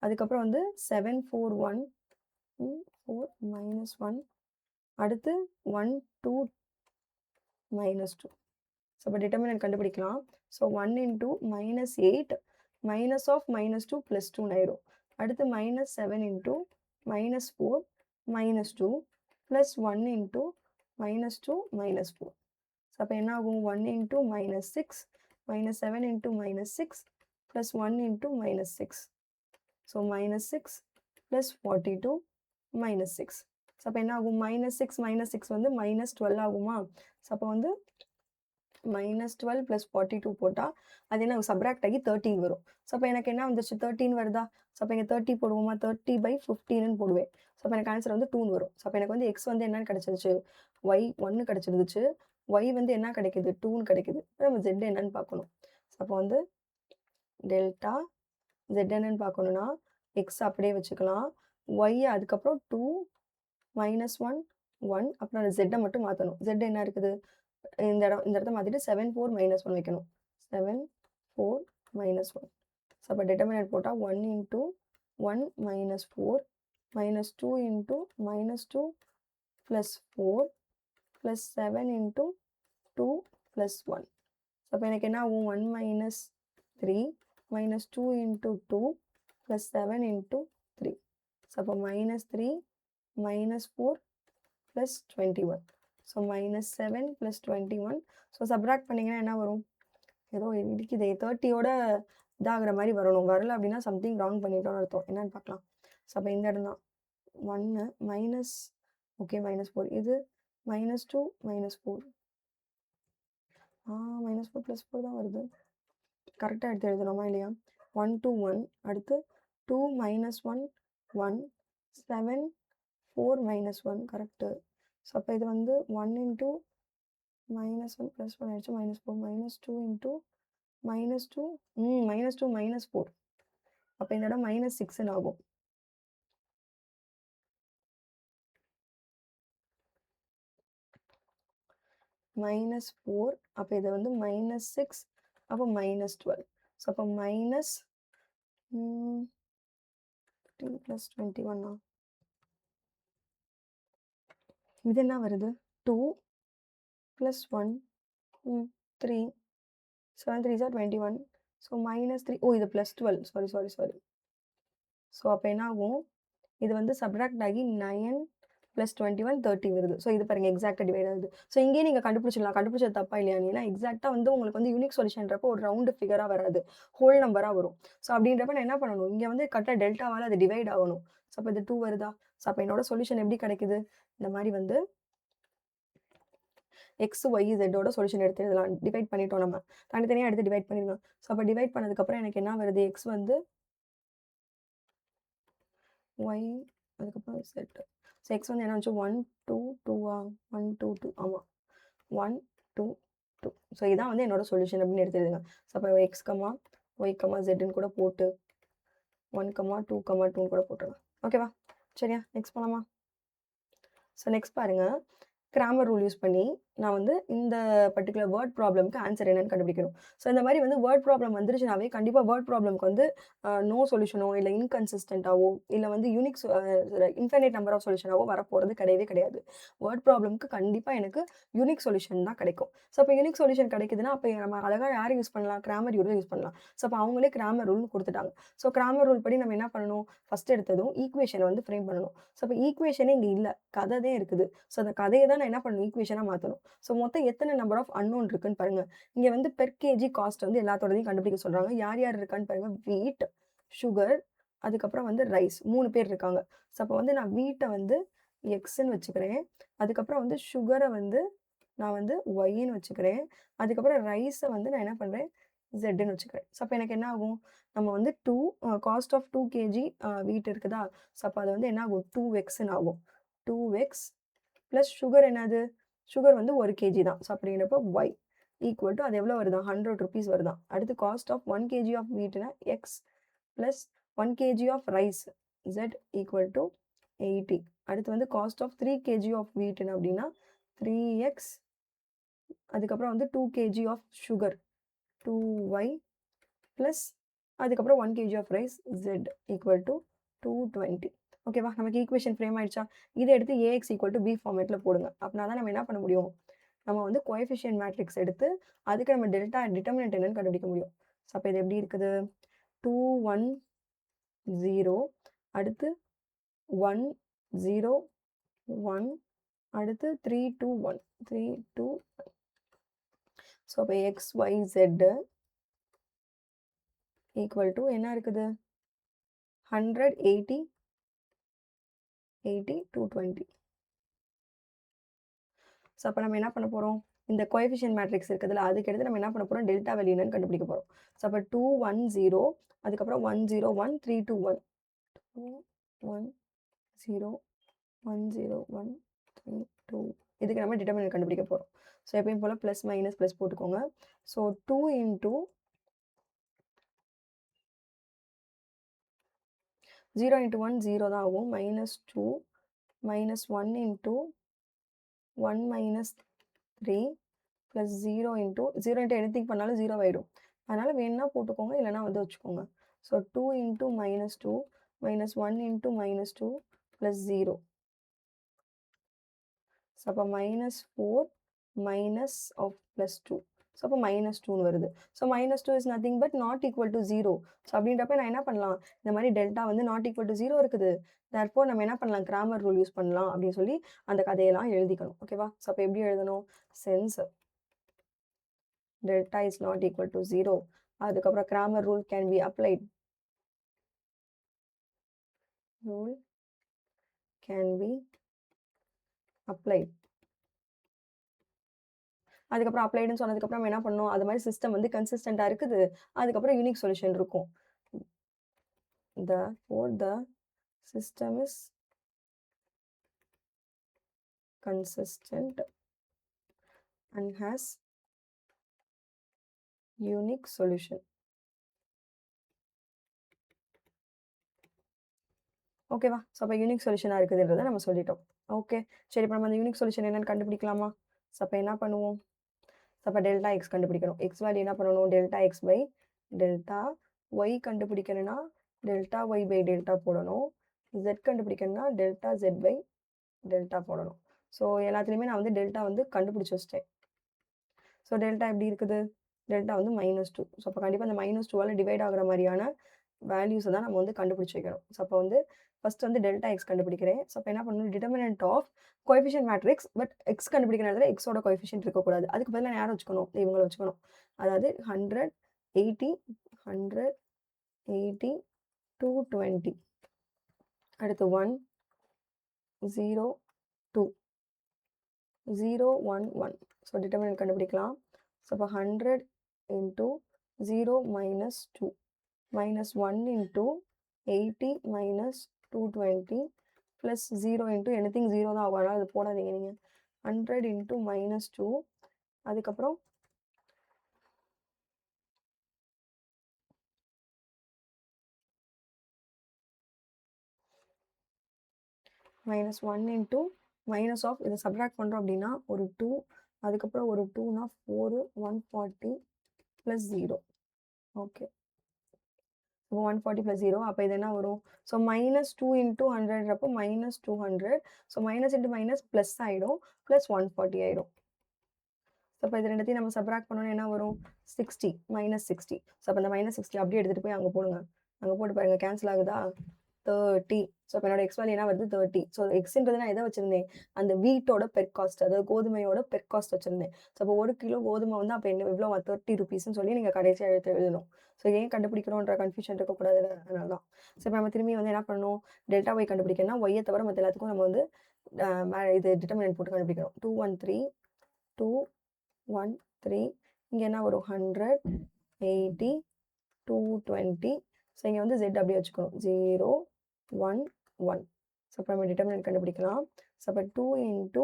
அதுக்கப்புறம் வந்து 7 4 1 4 -1 அடுத்து 1 2 -2. ஸோ அப்போ டிட்டர்மினன்ட் கண்டுபிடிக்கலாம். So 1 into -8 minus of -2 plus 2 ஆயிடும். அடுத்து -7 இன்டூ -4 -2 ப்ளஸ் 1 இன்டூ -2 -4. ஸோ அப்போ என்ன ஆகும், 1 into -6 -7 into -6 plus 1 into -6. So -6 plus 42 -6. So அப்போ என்ன ஆகும், -6 -6 வந்து -12 ஆகுமா? ஸோ அப்போ வந்து -12 ப்ளஸ் 42 போட்டால் அது என்ன சப்ராக்ட் ஆகி 13 வரும். ஸோ அப்போ எனக்கு என்ன வந்துச்சு, 13 வருதா? ஸோ அப்போ இங்கே 30 போடுவோமா, 30 பை 15ன்னு போடுவேன். ஸோ அப்போ எனக்கு ஆன்சர் வந்து 2ன்னு வரும். ஸோ அப்போ எனக்கு வந்து எக்ஸ் வந்து என்னன்னு கிடச்சிருச்சு, ஒய் 1 கிடச்சிருந்துச்சு, ஒய் வந்து என்ன கிடைக்குது, 2ன்னு கிடைக்குது. நம்ம ஜெட் என்னன்னு பார்க்கணும். ஸோ அப்போ வந்து டெல்டா ஜெட் என்னன்னு பார்க்கணுன்னா எக்ஸ் அப்படியே வச்சுக்கலாம், ஒய் அதுக்கப்புறம் 2 -1 1 அப்புறம் அந்த ஜெட்டை மட்டும் மாற்றணும். ஜெட் என்ன இருக்குது, இந்த இடத்த மாற்றிட்டு 7 4 -1 வைக்கணும். 7 4 -1. ஸோ அப்போ டிட்டர்மினன்ட் போட்டால் 1 into 1 -4 -2 into -2 plus 4 plus 7 into 2 plus 1. So அப்போ எனக்கு என்ன ஆகும், 1 -3 minus 2 into 2 plus 7 into 3. So அப்போ minus 3 minus 4 plus 21. So minus 7 plus 21. So subtract பண்ணிங்கன்னா என்ன வரும்? ஏதோ இடிக்குதே 30யோட இதாகிற மாதிரி வரணும். வரல அப்படின்னா சம்திங் ராங் பண்ணிட்டோம்னு அர்த்தம். என்னன்னு பார்க்கலாம். ஸோ அப்போ இந்த இடம் தான் 1 மைனஸ் ஓகே மைனஸ் 4 இது minus 2 minus 4 minus 4 plus 4 தான் வருது. கரெக்டாக எடுத்து எழுதணுமா இல்லையா? 1 2 1 அடுத்து 2 minus 1 1 7 4 minus 1 கரெக்டு. ஸோ அப்போ இது வந்து 1 into minus 1 plus 1 ஆயிடுச்சு minus 4 minus 2 into minus 2 minus 2 minus 4. அப்போ இந்த இடம் minus 6 ஆகும். minus 4 அப்போ இது வந்து minus 6 அப்போ minus 12. ஸோ அப்போ minus 15 plus 21 இது என்ன வருது 2 plus 1 3 7 3s are 21. So minus 3 இது plus 12 சாரி. ஸோ அப்போ என்ன ஆகும் இது வந்து சப்ராக்ட் ஆகி 9 plus 21 30 வருது. ஸோ இது பாருங்க எக்ஸாக்டாக டிவைட் ஆகுது. ஸோ இங்கேயே நீங்கள் கண்டுபிடிச்சது தப்பா இல்லையா? ஏன்னா எக்ஸாக்டாக வந்து உங்களுக்கு வந்து யூனிக் சொல்யூஷன்றப்போ ஒரு ரவுண்டு ஃபிகராக வராது, ஹோல் நம்பராக வரும். ஸோ அப்படின்றப்ப நான் என்ன பண்ணணும், இங்கே வந்து கரெக்டாக டெல்டாவால் அது டிவைட் ஆகணும். ஸோ அப்போ இது 2 வருதா? ஸோ அப்போ என்னோட சொல்யூஷன் எப்படி கிடைக்குது? இந்த மாதிரி வந்து எக்ஸ் ஒய் ஜெட்டோட சொல்யூஷன் எடுத்து எழுதலாம். டிவைட் பண்ணிட்டோம், நம்ம தனித்தனியாக எடுத்து டிவைட் பண்ணிடலாம். ஸோ அப்போ டிவைட் பண்ணதுக்கப்புறம் எனக்கு என்ன வருது? எக்ஸ் வந்து ஒய் அதுக்கப்புறம் செட். ஸோ எக்ஸ் வந்து என்ன வந்துச்சு 1 2 2 1 2 2 ஆமாம் 1 2 2. ஸோ இதான் வந்து என்னோட சொல்யூஷன் அப்படின்னு எடுத்துடுங்க. ஸோ அப்போ எக்ஸ் கமா ஒய் கமா ஜெட்டுன்னு கூட போட்டு 1 கமா 2 கமா 2 கூட போட்டுருங்க. ஓகேவா? சரியா? நெக்ஸ்ட் போகலாமா? ஸோ நெக்ஸ்ட் பாருங்கள், கிராமர் ரூல் யூஸ் பண்ணி நான் வந்து இந்த பர்டிகுலர் வேர்ட் ப்ராப்ளம்க்கு ஆன்சர் என்னன்னு கண்டுபிடிக்கணும். ஸோ இந்த மாதிரி வந்து வேர்ட் ப்ராப்ளம் வந்துருச்சுனாவே கண்டிப்பாக வேர்ட் ப்ராப்ளம்க்கு வந்து நோ சொல்யூஷனோ இல்லை இன்கன்சிஸ்டண்ட்டாவோ இல்லை வந்து யூனிக் இன்ஃபைனைட் நம்பர் ஆஃப் சொல்யூஷனாவோ வரப்போகிறது கிடையாது. வேர்ட் ப்ராப்ளம்க்கு கண்டிப்பாக எனக்கு யூனிக் சொல்யூஷன் தான் கிடைக்கும். ஸோ அப்போ யூனிக் சொல்யூஷன் கிடைக்குதுன்னா அப்போ நம்ம அழகாக யாரை யூஸ் பண்ணலாம்? கிராமர் ரூல் யூஸ் பண்ணலாம். ஸோ அப்போ அவங்களே கிராமர் ரூல் கொடுத்துட்டாங்க. ஸோ கிராமர் ரூல் படி நம்ம என்ன பண்ணணும்? ஃபஸ்ட் எடுத்ததும் ஈக்குவேஷனை வந்து ஃப்ரேம் பண்ணணும். ஸோ அப்போ ஈக்குவேஷனே இங்கே இல்லை, கதை தான் இருக்குது. ஸோ அந்த கதையை தான் நான் என்ன பண்ணணும்? ஈக்குவேஷனாக மாற்றணும். ஸோ மொத்தம் எத்தனை நம்பர் ஆஃப் அன்னோன் இருக்குன்னு பாருங்க. இங்கே வந்து பெர் கேஜி காஸ்ட் வந்து எல்லாத்தோடையும் கண்டுபிடிக்க சொல்றாங்க. யார் யார் இருக்கான்னு பாருங்க. வீட், சுகர், அதுக்கப்புறம் வந்து ரைஸ், 3 பேர் இருக்காங்க. ஸோ அப்போ வந்து நான் வீட்டை வந்து எக்ஸ்ன்னு வச்சுக்கிறேன். அதுக்கப்புறம் வந்து சுகரை வந்து நான் வந்து ஒய்ன்னு வச்சுக்கிறேன். அதுக்கப்புறம் ரைஸை வந்து நான் என்ன பண்ணுறேன்? ஜெட்டுன்னு வச்சுக்கிறேன். ஸோ அப்போ எனக்கு என்ன ஆகும்? நம்ம வந்து காஸ்ட் ஆஃப் 2 கேஜி வீட் இருக்குதா? ஸோ அப்போ அது வந்து என்ன ஆகும்? 2xன்னு ஆகும். 2x ப்ளஸ் சுகர் என்னது? சுகர் வந்து 1 கேஜி தான். ஸோ அப்படிங்கிறப்ப ஒய் ஈக்குவல் டு அது எவ்வளோ வருதான்? 100 rupees வருதான். அடுத்து காஸ்ட் ஆஃப் 1 kg ஆஃப் வீட்னா X plus 1 kg of rice jet equal to 80. அடுத்து வந்து காஸ்ட் ஆஃப் 3 kg ஆஃப் வீட்னு அப்படின்னா 3x அதுக்கப்புறம் வந்து 2 kg of sugar 2y plus அதுக்கப்புறம் 1 kg of rice jet equal to 220. ஓகேவா? நமக்கு ஈக்குவேஷன் ஃப்ரேம் ஆயிடுச்சா? இதை எடுத்து ஏஎக்ஸ் ஈக்குவல் டு பி ஃபார்மேட்டில் போடுங்க. அப்படின்னா தான் நம்ம என்ன பண்ண முடியும்? நம்ம வந்து கோஎஃபிஷியன்ட் மேட்ரிக்ஸ் எடுத்து அதுக்கு நம்ம டெல்டா டிட்டர்மினன்ட் என்னன்னு கண்டுபிடிக்க முடியும். ஸோ அப்போ இது எப்படி இருக்குது? 2 1 0 அடுத்து 1 0 1 அடுத்து 3 2 1 3 2 1. ஸோ அப்போ x y zed equal to என்ன இருக்குது? 100 80 80 220. ஸோ அப்போ நம்ம என்ன பண்ண போகிறோம்? இந்த கோஎஃபிஷியன்ட் மேட்ரிக்ஸ் இருக்குதுல்ல, அதுக்கு எடுத்து நம்ம என்ன பண்ண போகிறோம்? டெல்டா வேல்யூ என்னன்னு கண்டுபிடிக்க போகிறோம். ஸோ அப்போ 2 1 0 அதுக்கப்புறம் 1 0 1 3 2 1 2 1 0 1 0 1 3 2 இதுக்கு நம்ம டிட்டர்மினன்ட் கண்டுபிடிக்க போகிறோம். ஸோ எப்பயும் போல் ப்ளஸ் மைனஸ் ப்ளஸ் போட்டுக்கோங்க. ஸோ 2 into 0 into 1 0 தான் ஆகும். -2 -1 into 1 minus 3 plus 0 into anything பண்ணாலும் 0 ஆயிடும். அதனால் வேணும்னா போட்டுக்கோங்க, இல்லைனா வந்து வச்சுக்கோங்க. So 2 into -2 minus 1 into -2 plus 0. So அப்போ -4 minus of plus 2. ஸோ அப்போ -2ன்னு வருது. So -2 is nothing but not equal to 0. So அப்படின்றப்ப நான் என்ன பண்ணலாம், இந்த மாதிரி டெல்டா வந்து நாட் ஈக்குவல் டு 0 இருக்குது. தேர்ஃபோர் நம்ம என்ன பண்ணலாம், கிராமர் ரூல் யூஸ் பண்ணலாம் அப்படின்னு சொல்லி அந்த கதையெல்லாம் எழுதிக்கணும். ஓகேவா? ஸோ அப்போ எப்படி எழுதணும், sense delta is not equal to 0. அதுக்கப்புறம் grammar rule can B applied. Rule can B applied. அதுக்கப்புறம் அப்ளைடுன்னு சொன்னதுக்கப்புறம் நம்ம என்ன பண்ணணும், அது மாதிரி சிஸ்டம் வந்து கன்சிஸ்டண்ட்டாக இருக்குது. அதுக்கப்புறம் யூனிக் சொல்யூஷன் இருக்கும். the system is consistent and has unique solution. ஓகேவா? ஸோ அப்போ யூனிக் சொல்யூஷனாக இருக்குதுன்றதை நம்ம சொல்லிட்டோம். ஓகே, சரி, இப்போ நம்ம அந்த யூனிக் சொல்யூஷன் என்னன்னு கண்டுபிடிக்கலாமா? ஸோ அப்போ என்ன பண்ணுவோம், ஸோ அப்போ டெல்டா எக்ஸ் கண்டுபிடிக்கணும். எக்ஸ் வேல்யூ என்ன பண்ணணும், delta X by delta Y கண்டுபிடிக்கணும்னா டெல்டா ஒய் பை டெல்டா போடணும். ஜெட் கண்டுபிடிக்கணும்னா டெல்டா ஜெட் பை டெல்டா போடணும். ஸோ எல்லாத்துலேயுமே நான் வந்து டெல்டா வந்து கண்டுபிடிச்சி வச்சிட்டேன். ஸோ டெல்டா எப்படி இருக்குது, டெல்டா வந்து -2. ஸோ அப்போ கண்டிப்பாக அந்த -2ஆல் டிவைட் ஆகிற மாதிரியான வேல்யூஸை தான் நம்ம வந்து கண்டுபிடிச்சி வைக்கணும். ஸோ அப்போ வந்து ஃபர்ஸ்ட் வந்து டெல்டா எக்ஸ் கண்டுபிடிக்கிறேன். ஸோ அப்போ என்ன பண்ணணும், determinant of coefficient matrix, but x கண்டுபிடிக்கிற நேரத்தில் எக்ஸோட கோஎஃபிஷியன்ட் இருக்கக்கூடாது. அதுக்கு பதிலாக நான் யாரை வச்சுக்கணும், இவங்களை வச்சுக்கணும். அதாவது 100, 80, 220. அடுத்து 1, 0, 2, 0, 1, 1. ஸோ டிட்டர்மினன்ட் கண்டுபிடிக்கலாம். ஸோ அப்போ 100 into 0 minus 2 minus 1 into 80 minus 220 plus 0 into anything 0 தான் ஆகும். அதனால் அது போடாதீங்க நீங்கள். 100 into -2, அதுக்கப்புறம் -1 into minus of இதை சப்ராக்ட் பண்ணுறோம் அப்படின்னா ஒரு 2, அதுக்கப்புறம் ஒரு 2னா 4, 140 plus 0. Okay, 140 plus 0. அப்போ இது என்ன வரும், so -2 into 100 -200. So minus into minus plus ஆகிடும், ப்ளஸ் 140 ஆகிடும். ஸோ அப்போ இது ரெண்டுத்தையும் நம்ம சப்ராக்ட் பண்ணோன்னா என்ன வரும், 60 -60. ஸோ அப்போ அந்த -60 அப்படியே எடுத்துகிட்டு போய் அங்கே போடுங்க. அங்கே போட்டு பாருங்கள் கேன்சல் ஆகுதா, 30. ஸோ அப்போ என்னோட எக்ஸ் வேல்யூ என்ன வருது, 30. ஸோ எக்ஸ்ன்றது நான் எதை வச்சுருந்தேன், அந்த வீட்டோட பெர் காஸ்ட், அதாவது கோதுமையோட பெர் காஸ்ட் வச்சுருந்தேன். ஸோ அப்போ 1 கிலோ கோதுமை வந்து அப்போ என்ன எவ்வளோ, 30 rupeesன்னு சொல்லி நீங்கள் கடைசியாக எழுதணும். ஸோ ஏன் கண்டுபிடிக்கிறோன்ற கன்ஃபியூஷன் இருக்கக்கூடாது, அதனால தான். ஸோ இப்போ நம்ம திரும்பி வந்து என்ன பண்ணணும், டெல்டா ஒய் கண்டுபிடிக்கணும்னா ஒய்யை தவிர மற்ற எல்லாத்துக்கும் நம்ம வந்து இது டிட்டர்மினன்ட் போட்டு கண்டுபிடிக்கணும். 213, 213. இங்கே என்ன வரும், 100, 80, 220. ஸோ இங்கே வந்து Z அப்படியே வச்சுக்கணும், 0, 1, 1. ஸோ அப்போ நம்ம டிட்டர்மினன்ட் கண்டுபிடிக்கலாம். ஸோ அப்போ 2 into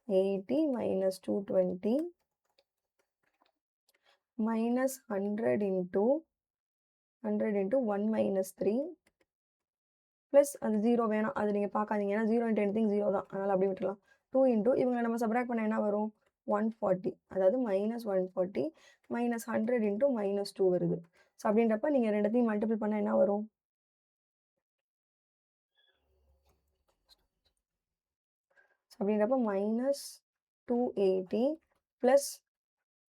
80 minus 220 minus 100 into 1 minus 3 plus அது 0 வேணாம், அது நீங்கள் பார்க்காதீங்க, ஏன்னா 0 into anything 0 தான், அதனால் அப்படியே விட்டுலாம். 2 into இவங்களை நம்ம சப்ராக்ட் பண்ண என்ன வரும், 140. அதாவது -140 minus 100 into -2 வருது. ஸோ அப்படின்றப்ப நீங்கள் ரெண்டுத்தையும் மல்டிபிள் பண்ணால் என்ன வரும், அப்படின்றப்ப -280 ப்ளஸ்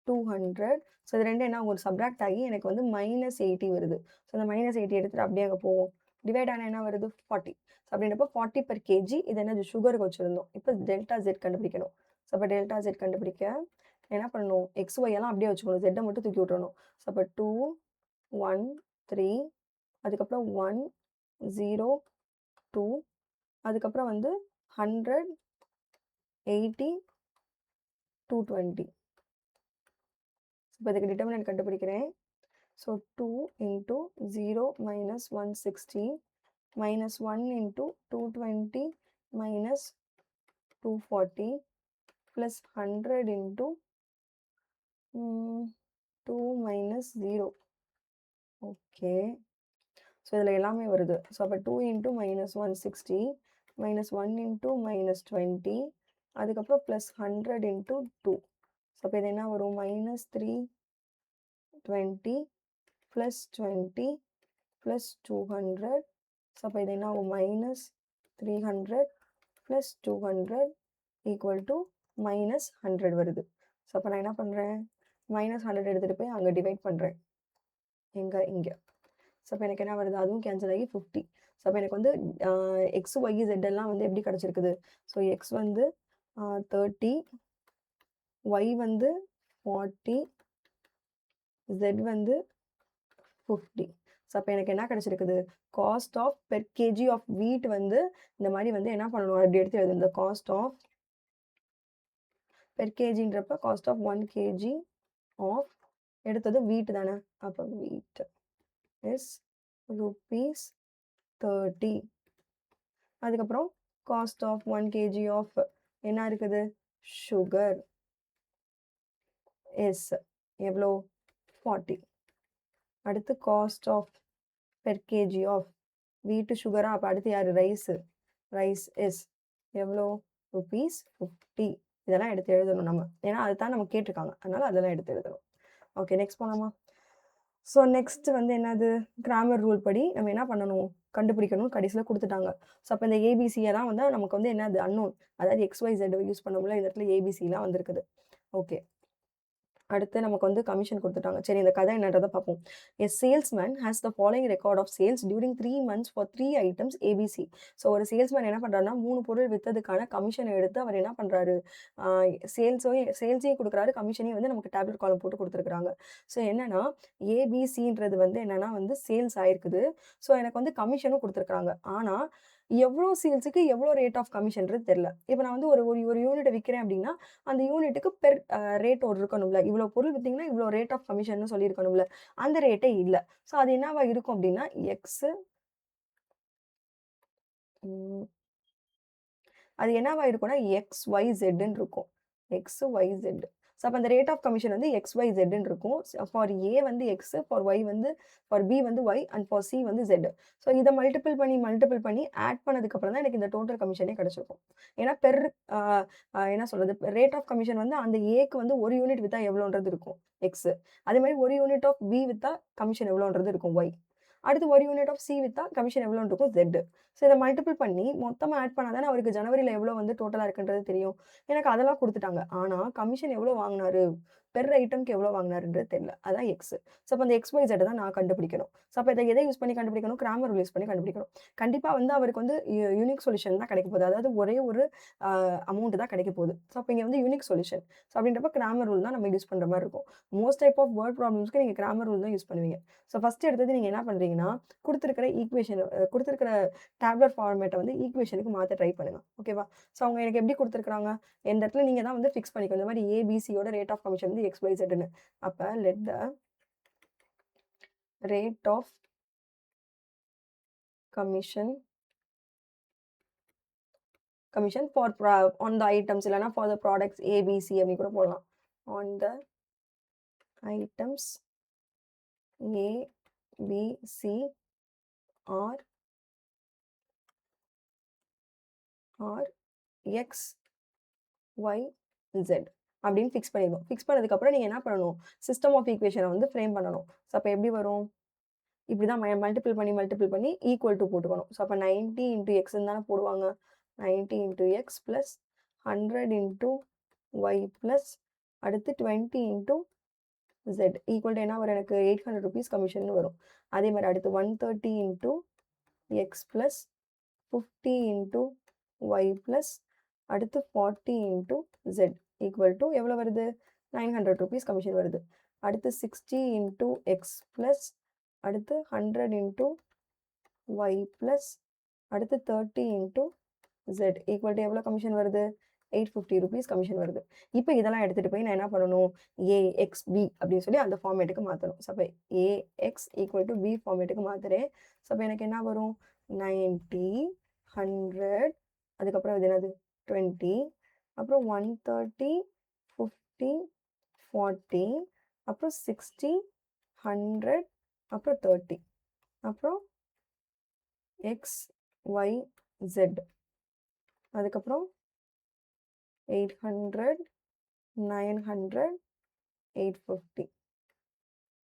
200. ஸோ இது ரெண்டு என்ன ஒரு சப்ராக்ட் ஆகி எனக்கு வந்து -80 வருது. ஸோ அந்த -80 எடுத்துகிட்டு அப்படியே அங்கே போவோம். டிவைட் ஆனால் என்ன வருது, 40. ஸோ அப்படின்றப்ப 40 per kg. இது என்னது, சுகருக்கு வச்சுருந்தோம். இப்போ டெல்டா ஜெட் கண்டுபிடிக்கணும். ஸோ அப்போ டெல்டா ஜெட் கண்டுபிடிக்க என்ன பண்ணணும், எக்ஸ் ஒய் எல்லாம் அப்படியே வச்சுக்கணும், ஜெட்டை மட்டும் தூக்கி விட்டுறணும். ஸோ அப்போ 2, 1, 3, அதுக்கப்புறம் 1, 0, 2, அதுக்கப்புறம் வந்து 100, 80, 220. இப்போ இதுக்கு டிட்டர்மினன்ட் கண்டுபிடிக்கிறேன். So 2 into 0 minus 160 minus 1 into 220 minus 240 plus 100 into 2 minus 0. Okay, so இதில் எல்லாமே வருது. ஸோ அப்போ 2 into minus 160 minus 1 into minus 20, அதுக்கப்புறம் ப்ளஸ் 100 into 2. ஸோ அப்போ இது என்ன வரும், -320 plus 20 plus 200. ஸோ அப்போ இது என்ன ஆகும், -300 plus 200 equal to -100 வருது. ஸோ அப்போ நான் என்ன பண்ணுறேன், -100 எடுத்துட்டு போய் அங்க டிவைட் பண்றேன். இங்க. ஸோ அப்ப எனக்கு என்ன வருது? அதுவும் கேன்சல் ஆகி 50. ஸோ அப்ப எனக்கு வந்து எக்ஸ், ஒய், இசட் எல்லாம் வந்து எப்படி கிடைச்சிருக்குது? ஸோ எக்ஸ் வந்து 30, ஒய் வந்து 40, இசட் வந்து 50. ஸோ அப்ப எனக்கு என்ன கிடைச்சிருக்குது? Cost of per kg of wheat வந்து இந்த மாரி வந்து என்ன பண்ணணும்? அப்படி எடுத்து எழுதணும். இந்த காஸ்ட் ஆஃப் பெர் கேஜின்றப்ப காஸ்ட் ஆஃப் 1 கேஜி ஆஃப் எடுத்தது வீட் தானே. அப்ப வீட் இஸ் ரூபீஸ் 30. அதுக்கப்புறம் காஸ்ட் ஆஃப் 1 கேஜி ஆஃப் என்ன இருக்குது? சுகர் இஸ் எவ்வளோ? 40. அடுத்து cost of per kg of wheat சுகரா? அப்போ அடுத்து யார்? ரைஸு. ரைஸ் இஸ் எவ்வளோ? ரூபீஸ் 50. இதெல்லாம் எடுத்து எழுதணும் நம்ம. ஏன்னா அதுதான் நம்ம கேட்டிருக்காங்க. அதனால அதெல்லாம் எடுத்து எழுதணும். ஓகே, நெக்ஸ்ட் போலாமா? ஸோ நெக்ஸ்ட் வந்து என்னது? கிராமர் ரூல் படி நம்ம என்ன பண்ணணும்? கண்டுபிடிக்கணும். கடைசியில் கொடுத்துட்டாங்க. ஸோ அப்போ இந்த ஏபிசியெல்லாம் வந்து நமக்கு வந்து என்னது? அன்னோன். அதாவது XYZ யூஸ் பண்ண இந்த இடத்துல ஏபிசிலாம் வந்திருக்குது. ஓகே, அடுத்து நமக்கு வந்து கமிஷன் கொடுத்துட்டாங்க. சரி, இந்த கதை என்னன்றதை பார்ப்போம். A salesman has the following record of sales during 3 months for 3 items ABC. So ஒரு சேல்ஸ்மேன் என்ன பண்ணுறாருன்னா 3 பொருள் விற்றதுக்கான கமிஷனை எடுத்து அவர் என்ன பண்ணுறாரு? சேல்ஸையும் கொடுக்குறாரு, கமிஷனையும் வந்து நமக்கு டேப்லெட் காலம் போட்டு கொடுத்துருக்குறாங்க. ஸோ என்னன்னா ஏபிசின்றது வந்து என்னன்னா வந்து சேல்ஸ் ஆயிருக்குது. ஸோ எனக்கு வந்து கமிஷனும் கொடுத்துருக்குறாங்க. ஆனால் எவ்வளோ சேல்ஸுக்கு எவ்வளோ ரேட் ஆஃப் கமிஷன்றது தெரியல. இப்போ நான் வந்து ஒரு ஒரு யூனிட்டை விற்கிறேன் அப்படின்னா அந்த யூனிட்டுக்கு பெர் ரேட் ஒரு இருக்கணும்ல. இவ்வளோ பொருள் வித்தீங்கன்னா இவ்வளோ ரேட் ஆஃப் கமிஷன்னு சொல்லியிருக்கணும்ல. அந்த ரேட்டே இல்ல. ஸோ அது என்னவா இருக்கும் அப்படின்னா அது என்னவா இருக்கும்னா XYZன்னு இருக்கும். XYZ. ஸோ அப்போ அந்த ரேட் ஆஃப் கமிஷன் வந்து XYZன்னு இருக்கும். ஃபார் A வந்து X, ஃபார் Y வந்து ஃபார் B வந்து Y அண்ட் ஃபார் C வந்து Z. ஸோ இதை மல்டிபிள் பண்ணி ஆட் பண்ணதுக்கப்புறம் தான் எனக்கு இந்த டோட்டல் கமிஷனே கிடைச்சிருக்கும். ஏன்னா என்ன சொல்றது? ரேட் ஆஃப் கமிஷன் வந்து அந்த ஏக்கு வந்து ஒரு யூனிட் வித்தா எவ்வளோன்றது இருக்கும் X. அதே மாதிரி ஒரு யூனிட் ஆஃப் B வித்தா கமிஷன் எவ்வளோன்றது இருக்கும் Y. அடுத்து ஒரு யூனிட் ஆஃப் சி வித்தா கமிஷன் எவ்வளோன்னு இருக்கும் Z. ஸோ இதை மல்டிபிள் பண்ணி மொத்தமாக ஆட் பண்ணால் தானே அவருக்கு ஜனவரியில் எவ்வளோ வந்து டோட்டலாக இருக்குன்றது தெரியும். எனக்கு அதெல்லாம் கொடுத்துட்டாங்க. ஆனால் கமிஷன் எவ்வளோ வாங்கினாரு? பெர் ஐட்டம்க்கு எவ்வளோ வாங்கினாருன்றது தெரியல. அதான் எக்ஸ். ஸோ அப்போ அந்த XYZ தான் நான் கண்டுபிடிக்கணும். ஸோ அப்போ இதை எதை யூஸ் பண்ணி கண்டுபிடிக்கணும்? கிராமர் ரூல் யூஸ் பண்ணி கண்டுபிடிக்கணும். கண்டிப்பாக வந்து அவருக்கு வந்து யூனிக் சொல்யூஷன் தான் கிடைக்க போகுது. அதாவது ஒரே ஒரு அமௌண்ட் தான் கிடைக்க போகுது. ஸோ அப்போ இங்கே வந்து யூனிக் சொல்யூஷன். ஸோ அப்படின்றப்ப கிராமர் ரூல் தான் நம்ம யூஸ் பண்ணுற மாதிரி இருக்கும். மோஸ்ட் டைப் ஆஃப் வேர்ட் ப்ராப்ளம்ஸ்க்கு நீங்கள் கிராமர் ரூல் தான் யூஸ் பண்ணுவீங்க. ஸோ ஃபஸ்ட்டு எடுத்தது நீங்கள் என்ன பண்ணுறீங்கன்னா கொடுத்துருக்கிற கொடுத்துருக்கிற டேப்லெட் ஃபார்மேட்டை வந்து ஈக்குவேஷனுக்கு மாற்ற ட்ரை பண்ணுங்க. ஓகேவா? ஸோ அவங்க எனக்கு எப்படி கொடுத்துருக்காங்க? இந்த இடத்துல நீங்கள் தான் வந்து ஃபிக்ஸ் பண்ணிக்கணும். இந்த மாதிரி ஏபிசியோட ரேட் ஆஃப் கமிஷன் வந்து XYZன்னு. அப்போ let the rate of commission for on the items இல்லைனா ஃபார் த ப்ராடக்ட்ஸ் ஏபிசி அப்படி கூட போடலாம். On the items ABC or x y z அப்படின்னு ஃபிக்ஸ் பண்ணிடணும். ஃபிக்ஸ் பண்ணதுக்கப்புறம் நீங்கள் என்ன பண்ணணும்? சிஸ்டம் ஆஃப் ஈக்குவேஷனை வந்து ஃப்ரேம் பண்ணணும். ஸோ அப்போ எப்படி வரும்? இப்படி தான் மல்டிபிள் பண்ணி ஈக்குவல் டு போட்டுக்கணும். ஸோ அப்போ 90 இன்ட்டு எக்ஸ்ன்னு தானே போடுவாங்க. 90 into x plus 100 into y plus அடுத்து 20 இன்ட்டு Z ஈக்குவல் டு என்ன வரும்? எனக்கு 800 ருபீஸ் கமிஷன் வரும். அதே மாதிரி அடுத்து 130 into x plus 50 into y plus அடுத்து 40 இன்ட்டு Z ஈக்குவல் டு எவ்வளோ வருது? 900 ருபீஸ் கமிஷன் வருது. அடுத்து 60 இன்ட்டு எக்ஸ் ப்ளஸ் அடுத்து 100 இன்ட்டு ஒய் ப்ளஸ் அடுத்து 30 இன்ட்டு Z ஈக்குவல் டு எவ்வளோ கமிஷன் வருது? 850 ருபீஸ் கமிஷன் வருது. இப்போ இதெல்லாம் எடுத்துகிட்டு போய் நான் என்ன பண்ணணும்? AXB அப்படின்னு சொல்லி அந்த ஃபார்மேட்டுக்கு மாற்றணும். ஸோ அப்போ AX ஈக்குவல் டு B ஃபார்மேட்டுக்கு மாற்றுறேன். ஸோ அப்போ எனக்கு என்ன வரும்? 90, 100 அதுக்கப்புறம் இது என்னது? 20 அப்புறம் 130, 50, 40 அப்புறம் 60, 100 அப்புறம் 30 அப்புறம் XYZ அதுக்கப்புறம் 800, 900, 850.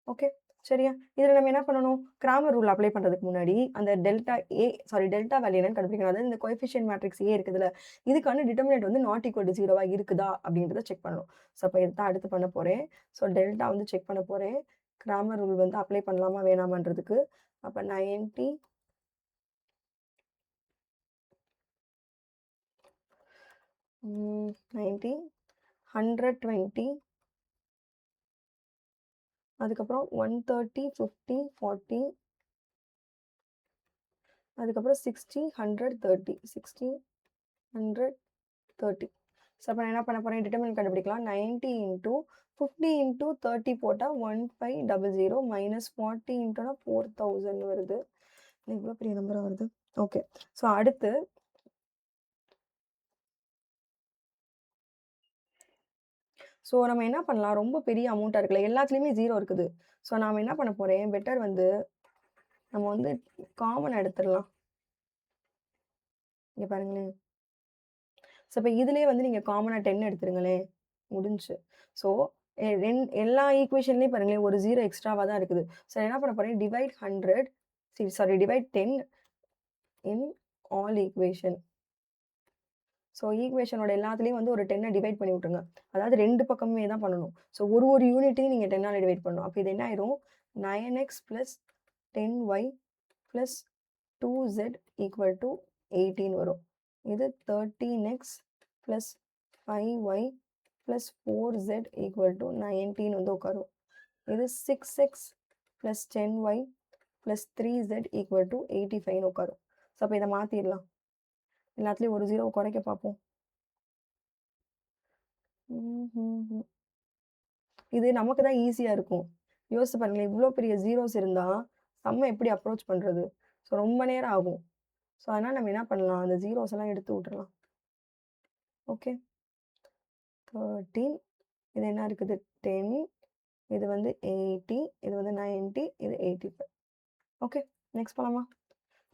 ஓகே, சரியா? இதில நம்ம என்ன பண்ணணும்? கிராமர் ரூல் அப்ளை பண்றதுக்கு முன்னாடி, அந்த டெல்டா வேல்யூ என்னன்னு கண்டுபிடிக்கணும். அதாவது இந்த கோஎஃபிஷியன்ட் மேட்ரிக்ஸ் ஏ இருக்குதுல்ல, இதுக்கான டிட்டர்மினன்ட் வந்து நாட் ஈக்குவல் டூ 0வா இருக்குதா? அப்படின்றத செக் பண்ணணும். ஸோ, அப்ப இதுதான் அடுத்து பண்ண போறேன். ஸோ, டெல்டா வந்து செக் பண்ண போறேன். கிராமர் ரூல் வந்து அப்ளை பண்ணலாமா? வேணாமான்றதுக்கு. அப்ப 90 90 120 அதுக்கப்புறம் 130 50 40 அதுக்கப்புறம் 60 100 30 60 100 30. ஸோ அப்போ நான் என்ன பண்ண போறேன்? டிட்டர்மினன்ட் கண்டுபிடிக்கலாம். 90 இன்டூ 50 இன்டூ 30 போட்டா 1500 மைனஸ் 40 இன்டூனா 4000 வருது. இவ்வளோ பெரிய நம்பரா வருது. ஓகே. ஸோ அடுத்து ஸோ நம்ம என்ன பண்ணலாம்? ரொம்ப பெரிய அமௌண்ட்டா இருக்குல்ல. எல்லாத்துலயுமே 0 இருக்குது. ஸோ நாம என்ன பண்ண போறேன்? பெட்டர் வந்து நம்ம வந்து காமன் எடுத்துடலாம். இங்க பாருங்களேன். ஸோ இப்ப இதுலயே வந்து நீங்க காமனா 10 எடுத்துருங்களேன். முடிஞ்சுச்சு. ஸோ எல்லா ஈக்குவேஷன்லயும் பாருங்களேன் ஒரு 0 எக்ஸ்ட்ராவா தான் இருக்குது. ஸோ என்ன பண்ண போறேன்? Divide 10 divide 10 in all equation. So ஈக்குவேஷனோட எல்லாத்துலயும் வந்து ஒரு 10 டிவைட் பண்ணி விட்டுருங்க. அதாவது 2 பக்கமுமே தான் பண்ணணும். ஸோ ஒரு யூனிட்டையும் நீங்க 10ஆல டிவைட் பண்ணணும். அப்ப இது என்ன ஆயிரும்? 9x + 10y + 2z = 18 வரும். இது 13x + 5y + 4z = 19 வந்து உட்காரும். இது 6x + 10y + 3z = 85ன்னு உட்காரும். ஸோ அப்ப இத மாத்திரலாம். எல்லாத்துலயும் ஒரு 0 குறைக்க பார்ப்போம். இது நமக்கு தான் ஈஸியா இருக்கும். யோசிச்சு பாருங்களேன், இவ்ளோ பெரிய ஜீரோஸ் இருந்தா, சம்ம எப்படி அப்ரோச் பண்றது? ஸோ ரொம்ப நேரம் ஆகும். ஸோ அதனால நம்ம என்ன பண்ணலாம்? அந்த ஜீரோஸ் எல்லாம் எடுத்து விட்டுறலாம். ஓகே. 13 இது என்ன இருக்குது? 10 இது வந்து 80 இது வந்து 90 இது 85. ஓகே. நெக்ஸ்ட் போலாமா?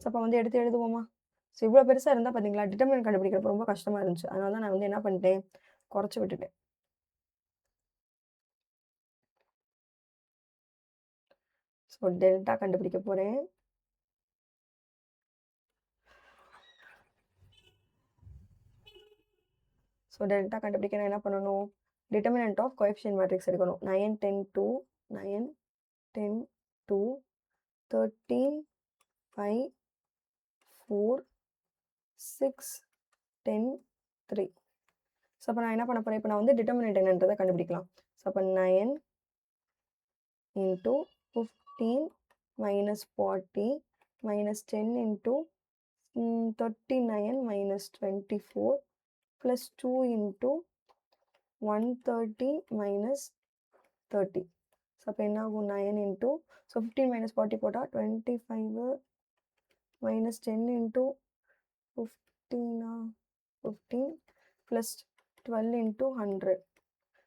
ஸோ அப்ப வந்து எடுத்து எழுதுவோமா? ஸோ இவ்ளோ பெருசா இருந்தா பார்த்தீங்களா, டிட்டர்மினன்ட் கண்டுபிடிக்கிறப்ப ரொம்ப கஷ்டமா இருந்துச்சு. அதனால தான் நான் வந்து என்ன பண்ணிட்டேன், குறைச்சு விட்டுட்டேன். ஸோ டெல்டா கண்டுபிடிக்க போறேன். ஸோ டெல்டா கண்டுபிடிக்க நான் என்ன பண்ணணும்? டிட்டர்மினன்ட் ஆஃப் கோஎஃபிஷியன்ட் மேட்ரிக்ஸ் எடுக்கணும். 9 10 2 9 10 2 13 5 4 6 10 3. ஸோ அப்போ நான் என்ன பண்ண போறேன்? இப்போ நான் வந்து டிட்டர்மினன்ட் என்னன்றதை கண்டுபிடிக்கலாம். ஸோ அப்போ 9 into 15 minus 40 minus 10 into 39 minus 24 plus 2 into 130 minus 30. So அப்போ என்ன ஆகும்? 9 இன்டூ ஸோ 15 மைனஸ் 40 போட்டால் 25 மைனஸ் 10 இன்டூ 15 15 ப்ளஸ் 12 இன்டூ 100.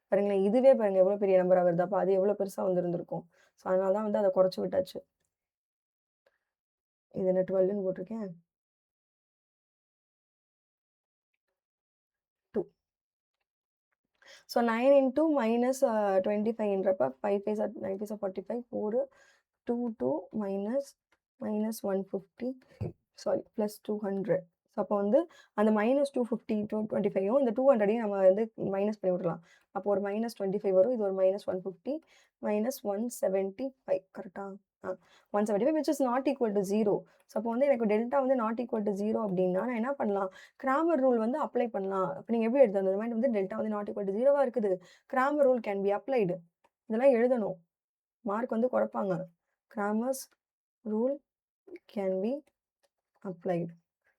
பாருங்களேன், இதுவே பாருங்க எவ்வளோ பெரிய நம்பரா வருது. அப்போ அது எவ்வளோ பெருசா வந்திருந்திருக்கும். ஸோ அதனால தான் வந்து அதை குறைச்சு விட்டாச்சு. இது என்ன 12ன்னு போட்டிருக்கேன். 2. ஸோ 9 இன்டூ மைனஸ் 25ன்றப்ப 5 5 9 5 45 4 2 2 மைனஸ் 150 சாரி ப்ளஸ் 200. ஸோ அப்போ வந்து அந்த மைனஸ் 250 225யும் இந்த 200யும் நம்ம வந்து மைனஸ் பண்ணி விடலாம். அப்போ ஒரு மைனஸ் 25 வரும். இது ஒரு மைனஸ் 150 மைனஸ் 175 கரெக்டா? 175 which is not equal to 0. So அப்போ வந்து எனக்கு டெல்டா வந்து நாட் ஈக்குவல் டு 0 அப்படின்னா நான் என்ன பண்ணலாம்? கிராமர் ரூல் வந்து அப்ளை பண்ணலாம். இப்போ நீங்கள் எப்படி எழுதணும்? இந்த மாதிரி வந்து டெல்டா வந்து நாட் ஈக்குவல் டு 0வா இருக்குது. Cramer rule can be applied. இதெல்லாம் எழுதணும். மார்க் வந்து குறைப்பாங்க. Cramer's rule can be applied.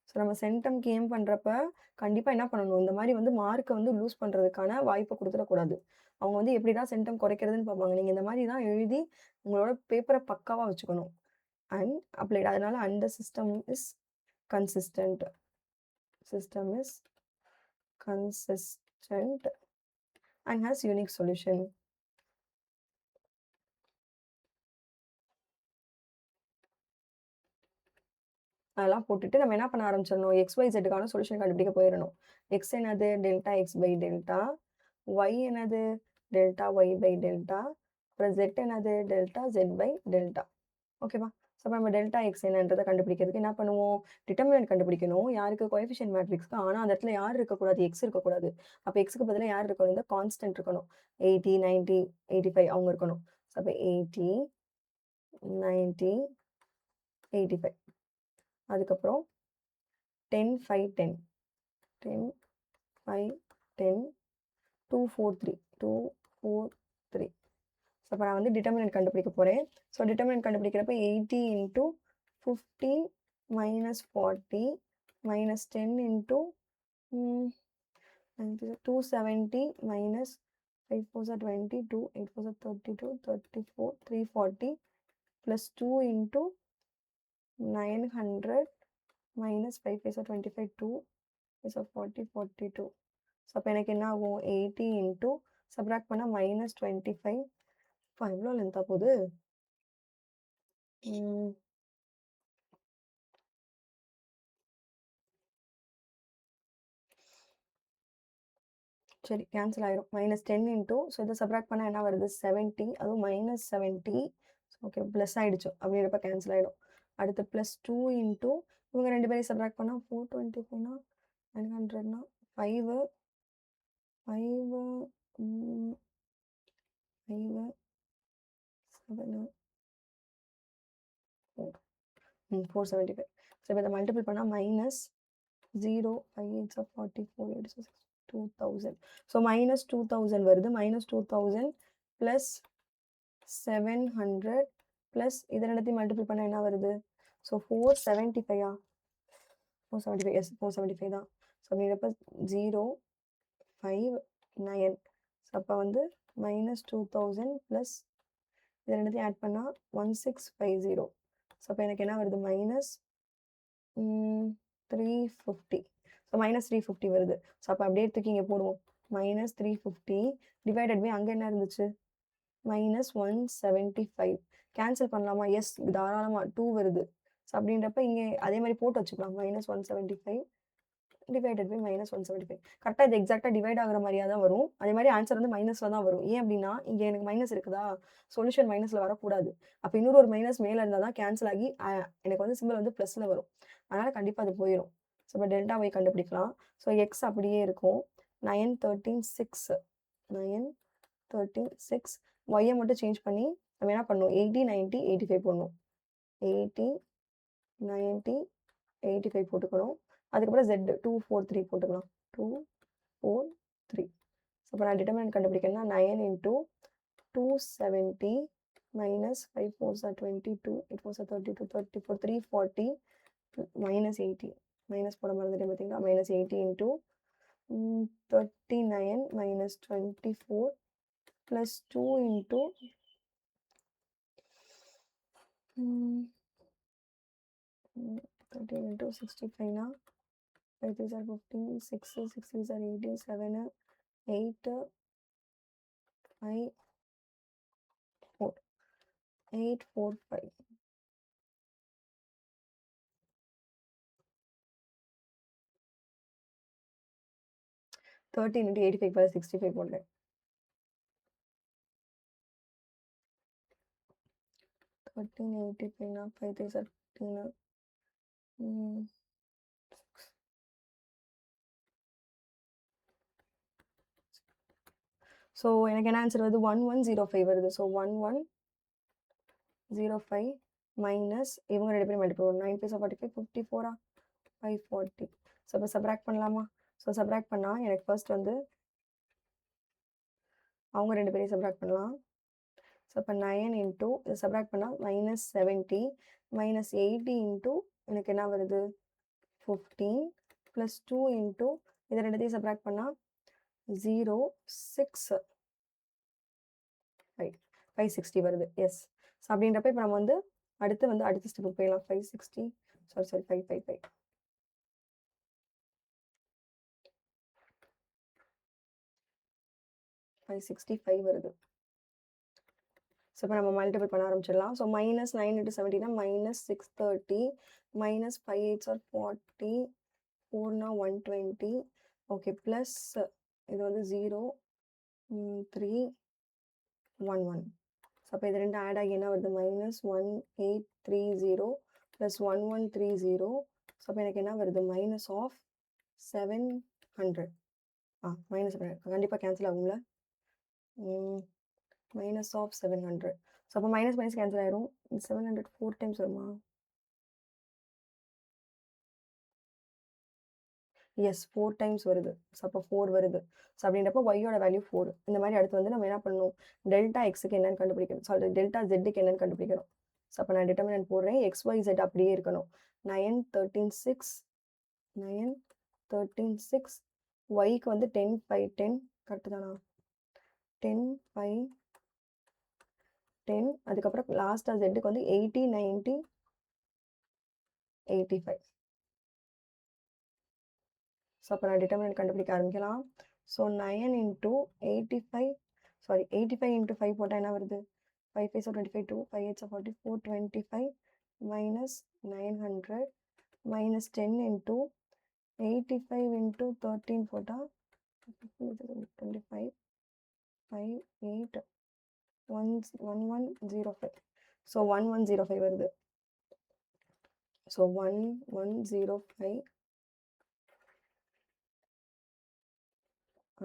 So நம்ம சென்டம்க்கு ஏம் பண்ணுறப்ப கண்டிப்பாக என்ன பண்ணணும்? இந்த மாதிரி வந்து மார்க்கை வந்து லூஸ் பண்ணுறதுக்கான வாய்ப்பை கொடுத்துடக்கூடாது. அவங்க வந்து எப்படி தான் சென்டம் குறைக்கிறதுன்னு பார்ப்பாங்க. நீங்கள் இந்த மாதிரி தான் எழுதி உங்களோட பேப்பரை பக்காவாக வச்சுக்கணும். And applied. அதனால and the system is consistent. System is consistent and has unique solution. அதெல்லாம் போட்டுட்டு நம்ம என்ன பண்ண ஆரம்பிச்சிடணும்? XYZக்கான சொல்யூஷன் கண்டுபிடிக்க போயிடணும். எக்ஸ் என்னது? Delta X by delta. Y என்னது? Delta Y by delta. அப்புறம் z என்னது டெல்டா z பை டெல்டா. ஓகேவா? ஸோ அப்ப நம்ம டெல்டா எக்ஸ் என்னன்றதை கண்டுபிடிக்கிறதுக்கு என்ன பண்ணுவோம்? டிட்டர்மினன்ட் கண்டுபிடிக்கணும். யாருக்கு? கோஎஃபிஷியன்ட் மேட்ரிக்ஸ்க்கு. ஆனா அந்த இடத்துல யார் இருக்கக்கூடாது? எக்ஸ் இருக்கக்கூடாது. அப்ப எக்ஸ்க்கு பதிலா யார் இருக்கணும்? இந்த கான்ஸ்டன்ட் இருக்கணும். 80, 90, 85 அவங்க இருக்கணும். ஸோ அப்ப 80, 90, 85. அதுக்கப்புறம் 10, 5, 10. 10, 5, 10, 2, 4, 3. 2, 4, 3. ஸோ அப்போ நான் வந்து டிட்டர்மினன்ட் கண்டுபிடிக்க போகிறேன். ஸோ டிட்டர்மினன்ட் கண்டுபிடிக்கிறப்ப 80 into 50 minus 40 minus 10 into 270 minus 5 4 are 20, 2 8 4 are 32, 34, 340 plus 2 into 900 minus 5 5 are 25, 2 is 40, 42. So அப்போ எனக்கு என்ன ஆகும்? 80 இன்ட்டு சப்ராக்ட் பண்ணால் மைனஸ் 25. எவ்வளோ லென்த்தாக போகுது? சரி கேன்சல் ஆயிரும். மைனஸ் 10 இன்ட்டு ஸோ இதை சப்ராக்ட் பண்ணால் என்ன வருது? 70. அதுவும் மைனஸ் 70. ஓகே ப்ளஸ் ஆகிடுச்சு அப்படின்றப்ப கேன்சல் ஆகிடும். அடுத்து ப்ளஸ் 2 இன்ட்டு இவங்க ரெண்டு பேரையும் சப்ராக்ட் பண்ணால் 425னா 900னா 5 5 5 7 475. ஸோ இப்போ இதை மல்டிபிள் பண்ணால் மைனஸ் 0 5 8 44 8 6 2000. ஸோ மைனஸ் 2000 வருது. மைனஸ் 2000 ப்ளஸ் 700 ப்ளஸ் இதை ரெண்டுத்தையும் மல்டிபிள் பண்ணால் என்ன வருது? ஸோ 475. 475 எஸ் 475 தான். ஸோ அப்படின்றப்ப 0 5 9. ஸோ அப்போ வந்து மைனஸ் 2000 ப்ளஸ் இதை ரெண்டுத்தையும் ஆட் பண்ணால் 1650. ஸோ அப்போ எனக்கு என்ன வருது? மைனஸ் 350. ஸோ மைனஸ் 350 வருது. ஸோ அப்போ அப்படியே தூக்கி இங்கே போடுவோம். மைனஸ் 350 டிவைடட் பை அங்கே என்ன இருந்துச்சு? மைனஸ் 175. கேன்சல் பண்ணலாமா? எஸ் தாராளமாக 2 வருது. ஸோ அப்படின்றப்ப இங்கே அதே மாதிரி போட்டு வச்சுக்கலாம். Minus 175 divided by minus 175. கரெக்டாக இது எக்ஸாக்டாக டிவைட் ஆகிற மாதிரியா தான் வரும். அதே மாதிரி ஆன்சர் வந்து மைனஸில் தான் வரும். ஏன் அப்படின்னா இங்கே எனக்கு மைனஸ் இருக்குதா? சொல்யூஷன் மைனஸில் வரக்கூடாது. அப்போ இன்னொரு ஒரு மைனஸ் மேலே இருந்தால் தான் கேன்சல் ஆகி எனக்கு வந்து சிம்பிள் வந்து ப்ளஸில் வரும். அதனால் கண்டிப்பாக அது போயிடும். ஸோ இப்போ டெல்டா ஒய் கண்டுபிடிக்கலாம். ஸோ எக்ஸ் அப்படியே இருக்கும். 9 13 6 9 13 6. ஒய்யை மட்டும் சேஞ்ச் பண்ணி நம்ம என்ன பண்ணணும்? 80 90 85 போடணும். 80 90 85 போட்டுக்கணும். அதுக்கப்புறம் Z 2 4 3 போட்டுக்கலாம். 2 4 3. ஸோ இப்போ நான் டிட்டர்மினன்ட் கண்டுபிடிக்கணும்னா 9 into 270 minus 5 4 are 22 8 4 are 32 34 340 minus 80. Minus போட மறந்துட்டேன் பார்த்தீங்களா? Minus 80 into 39 minus 24 plus 2 into 13 into 65 5 3s are 15 6 6 3s are 18 7 8 5 4 8 4 5. Thirteen into 85 plus 65 போடுறேன். 13 85 5 3s are 15 ஸோ எனக்கு என்ன ஆன்சர் வருது? 1105 வருது. ஸோ 1105 மைனஸ் இவங்க ரெண்டு பேரும் மல்டிபிள் 9 5 45 54 540. ஸோ இப்போ சப்ராக்ட் பண்ணலாமா? ஸோ சப்ராக்ட் பண்ணால் எனக்கு ஃபர்ஸ்ட் வந்து அவங்க ரெண்டு பேரையும் சப்ராக்ட் பண்ணலாம். ஸோ இப்போ 9 இன்ட்டு இதை சப்ராக்ட் பண்ணால் மைனஸ் 70 மைனஸ் 80 இன்ட்டு எனக்கு என்ன வருது? 15 ப்ளஸ் 2 இன்ட்டு இதை ரெண்டுத்தையும் சப்ராக்ட் பண்ணால் 0 6 5 560 வருது. எஸ். ஸோ அப்படின்றப்ப இப்போ நம்ம வந்து அடுத்த ஸ்டெப்புக்கு போயிடலாம். 560 சாரி 555 565 வருது. ஸோ இப்போ நம்ம மல்டிபிள் பண்ண ஆரம்பிச்சிடலாம். So minus 9 into 70 minus 630 minus 5 8s are 40 4 120. Okay plus இது வந்து 0 3 1 1. ஸோ அப்போ இது 2 ஆட் ஆகி என்ன வருது? -1830 + 1130. ஸோ அப்போ எனக்கு என்ன வருது? -700. -700 கண்டிப்பாக கேன்சல் ஆகும்ல? -700. ஸோ அப்போ மைனஸ் மைனஸ் கேன்சல் ஆயிரும். 700 4 டைம்ஸ் வருமா? எஸ் 4 டைம்ஸ் வருது. ஸோ அப்போ 4 வருது. ஸோ அப்படின்றப்போ ஒய்யோட வேல்யூ 4. இந்த மாதிரி அடுத்து வந்து நம்ம என்ன பண்ணணும்? டெல்டா எக்ஸுக்கு என்னன்னு கண்டுபிடிக்கணும். சாரி டெல்டா ஜெட்டுக்கு என்னன்னு கண்டுபிடிக்கணும். ஸோ அப்போ நான் டிட்டர்மினன்ட் போடுறேன். எக்ஸ் ஒய் ஜெட் அப்படியே இருக்கணும். 9 13 6 9 13 6 ஒய்க்கு வந்து 10 5 10 கரெக்டு தானா? 10 5 10 அதுக்கப்புறம் லாஸ்ட்டாக ஜெட்டுக்கு வந்து 80 90 85. ஸோ அப்போ நான் டிட்டர்மினன்ட் கண்டுபிடிக்க ஆரம்பிக்கலாம். ஸோ 9 × 85 சாரி 85 × 5 போட்டால் என்ன வருது? 5 5 25 2 5 8 44 25 -900 -10 × 85 × 13 போட்டால் 25 5 8 1105. ஸோ 1105 வருது. ஸோ 1105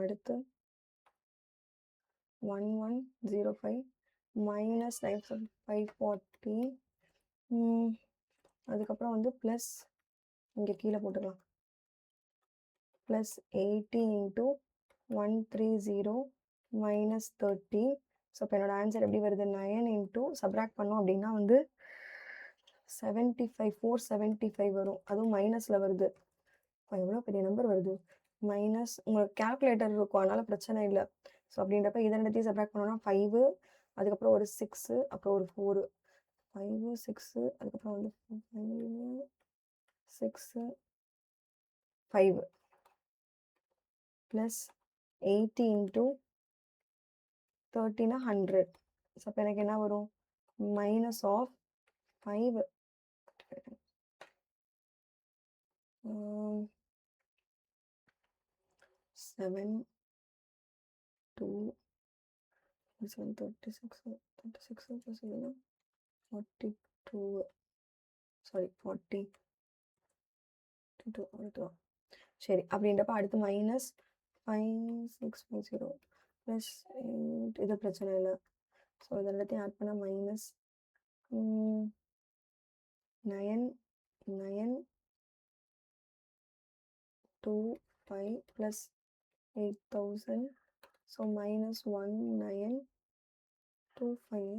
அடுத்து 1105 -540 அதுக்கப்புறம் வந்து ப்ளஸ் இங்கே கீழே போட்டுக்கலாம் +80 × 130 -30. ஸோ இப்போ என்னோட ஆன்சர் எப்படி வருது? 9 × சப்ராக்ட் பண்ணோம் அப்படின்னா வந்து 75 475 வரும். அதுவும் மைனஸில் வருது. இப்போ எவ்வளோ பெரிய நம்பர் வருது? மைனஸ் உங்களுக்கு கேல்குலேட்டர் இருக்கும், அதனால் பிரச்சனை இல்லை. ஸோ அப்படின்றப்ப இதை ரெண்டுத்தையும் சப்ராக்ட் பண்ணோன்னா 5 அதுக்கப்புறம் ஒரு 6 அப்புறம் ஒரு 4 5 6 அதுக்கப்புறம் வந்து 5 6 5 +80 × 13 100. ஸோ அப்போ எனக்கு என்ன வரும்? -5 7 2 7 36 36 + 7 42 சாரி 42 சரி அப்படின்றப்ப அடுத்து -5650 +8 இது பிரச்சனை இல்லை. ஸோ இது எல்லாத்தையும் ஆட் பண்ணால் -9 925 + 8000. ஸோ -1925.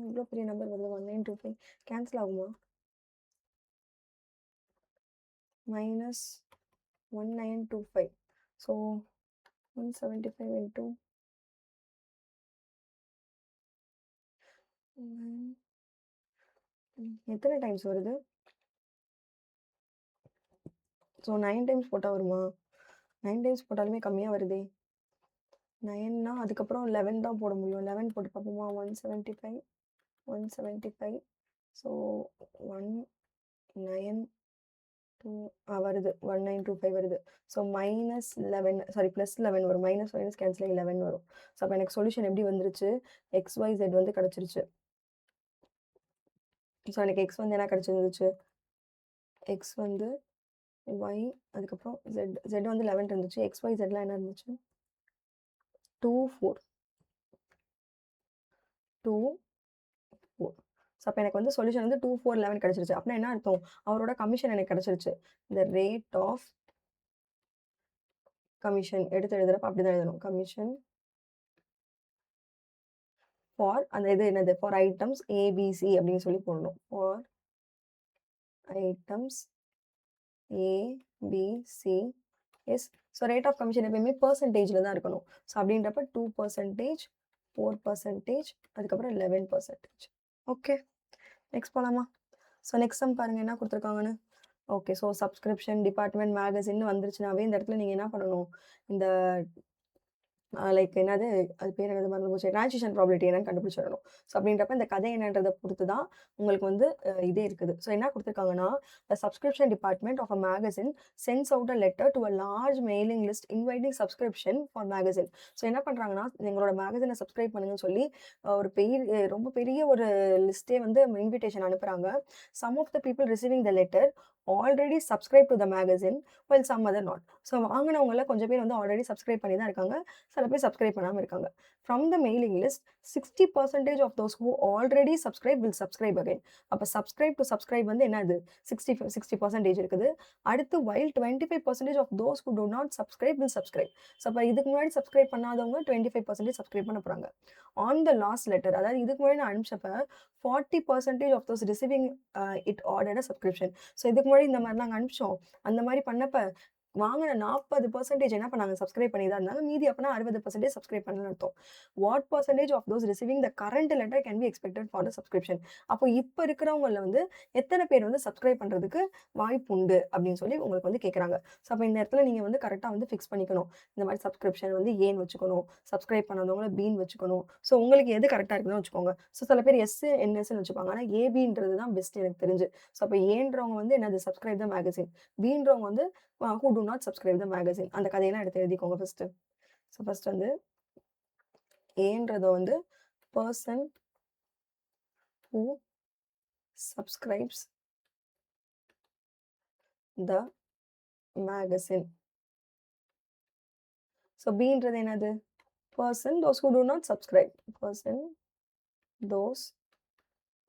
இவ்வளோ பெரிய நம்பர் வருது 1925 கேன்சல் ஆகுமா? -1925. ஸோ 175 எத்தனை டைம்ஸ் வருது? ஸோ 9 டைம்ஸ் போட்டால் வருமா? 9 டைம்ஸ் போட்டாலுமே கம்மியாக வருதே. 9னா அதுக்கப்புறம் 11 தான் போட முடியும். 11 போட்டு பார்ப்போமா? 175 175. ஸோ 192 வருது 1925 வருது. ஸோ -11 சாரி +11 வரும். மைனஸ் மைனஸ் கேன்சல் 11 வரும். ஸோ அப்போ எனக்கு சொல்யூஷன் எப்படி வந்துருச்சு? XYZ வந்து கிடச்சிருச்சு. ஸோ எனக்கு எக்ஸ் வந்து என்ன கிடச்சிருந்துச்சு? எக்ஸ் வந்து ஒய் அதுக்கப்புறம் ஜெட் வந்து 11 இருந்துச்சு. XYZலாம் என்ன இருந்துச்சு? 2 4 2 4. ஸோ அப்போ எனக்கு வந்து சொல்யூஷன் வந்து 2 4 11 கிடச்சிருச்சு. அப்படின்னா என்ன அர்த்தம்? அவரோட கமிஷன் எனக்கு கிடச்சிருச்சு. இந்த ரேட் ஆஃப் கமிஷன் எடுத்து எழுதுறப்ப அப்படி தான் எழுதணும். கமிஷன் ஃபார் அந்த இது என்னது? ஃபார் ஐட்டம்ஸ் ஏபிசி அப்படின்னு சொல்லி போடணும். ஃபார் ஐட்டம்ஸ் ஏபிசி எஸ். ஸோ ரேட் ஆஃப் கமிஷன் எப்பயுமே பெர்சன்டேஜில் தான் இருக்கணும். ஸோ அப்படின்றப்ப 2%, 4%, அதுக்கப்புறம் 11%. ஓகே நெக்ஸ்ட் போகலாமா? ஸோ நெக்ஸ்ட் சம் பாருங்கள் என்ன கொடுத்துருக்காங்கன்னு. Okay so subscription department magazine வந்துருச்சுனாவே இந்த இடத்துல நீங்கள் என்ன பண்ணணும்? இந்த லைக் என்னது அது பேர் என்னது மறந்து போச்சு. டிரான்சிஷன் ப்ராபபிலிட்டி என்னன்னு கண்டுபிடிச்சிடணும். ஸோ அப்படின்றப்ப இந்த கதை என்னன்றத பொறுத்து தான் உங்களுக்கு வந்து இதே இருக்குது. ஸோ என்ன குடுத்துருக்காங்கன்னா, "The subscription department of a magazine sends out a letter to a large mailing list inviting subscription for magazine." So என்ன பண்றாங்கன்னா, எங்களோட மேகசினை சப்ஸ்கிரைப் பண்ணுங்கன்னு சொல்லி ஒரு ரொம்ப பெரிய ஒரு லிஸ்ட்டே வந்து இன்விடேஷன் அனுப்புறாங்க. Some of the people receiving the letter already subscribe to the magazine while some other not. So வாங்குனவங்கல கொஞ்சம் பேர் வந்து ஆல்ரெடி சப்ஸ்கிரைப் பண்ணி தான் இருக்காங்க. சில பேர் சப்ஸ்கிரைப் பண்ணாம இருக்காங்க. From the mailing list 60% of those who already subscribe will subscribe again. அப்ப சப்ஸ்கிரைப் டு சப்ஸ்கிரைப் வந்து என்னது 60% இருக்குது. அடுத்து while 25% of those who do not subscribe will subscribe. So அப்ப இதுக்கு முன்னாடி சப்ஸ்கிரைப் பண்ணாதவங்க 25% சப்ஸ்கிரைப் பண்ண போறாங்க. ஆன் த லாஸ்ட் லெட்டர் அதாவது இதுக்கு முன்னாடி நான் அனுப்பிச்சப்ப 40% of those receiving it ordered a subscription. So இதுக்கு முன்னாடி இந்த மாதிரி நாங்க அனுப்பிச்சோம். அந்த மாதிரி பண்ணப்ப வாங்குன 40% என்ன பண்ணாங்க? சப்ஸ்கிரைப் பண்ணி தான் இருந்தாங்க. மீதி அப்பனா 60% சப்ஸ்கிரைப் பண்ணலன்னு அர்த்தம். What percentage of those receiving the current letter can be expected for the subscription. அப்போ இப்ப இருக்கிறவங்கல வந்து எத்தனை பேர் வந்து சப்ஸ்கிரைப் பண்றதுக்கு வாய்ப்பு உண்டு அப்படின்னு சொல்லி உங்களுக்கு வந்து கேட்குறாங்க. ஸோ அப்ப இந்த இடத்துல நீங்க வந்து கரெக்ட்டா வந்து ஃபிக்ஸ் பண்ணிக்கணும். இந்த மாதிரி சப்ஸ்கிரிப்ஷன் வந்து ஏன்னு வச்சுக்கணும். சப்ஸ்கிரைப் பண்ணாதவங்கள பீன்னு வச்சுக்கணும். ஸோ உங்களுக்கு எது கரெக்ட்டா இருக்குதுன்னு வச்சுக்கோங்க. ஸோ சில பேர் என்எஸ்ன்னு வச்சுப்பாங்க. ஆனா ஏபின்றது தான் பெஸ்ட் எனக்கு தெரிஞ்சு. ஸோ அப்ப ஏன்றவங்க வந்து என்னது சப்ஸ்கிரைப் த மேகசின். பீன்றவங்க வந்து who do not subscribe the magazine. அந்த கதையெல்லாம் எடுத்து எழுதிக்கோங்க ஃபர்ஸ்ட்டு. ஸோ ஃபர்ஸ்ட் வந்து ஏன்றத வந்து person who subscribes the magazine. So பீன்றது என்னது? person those who do not subscribe. person those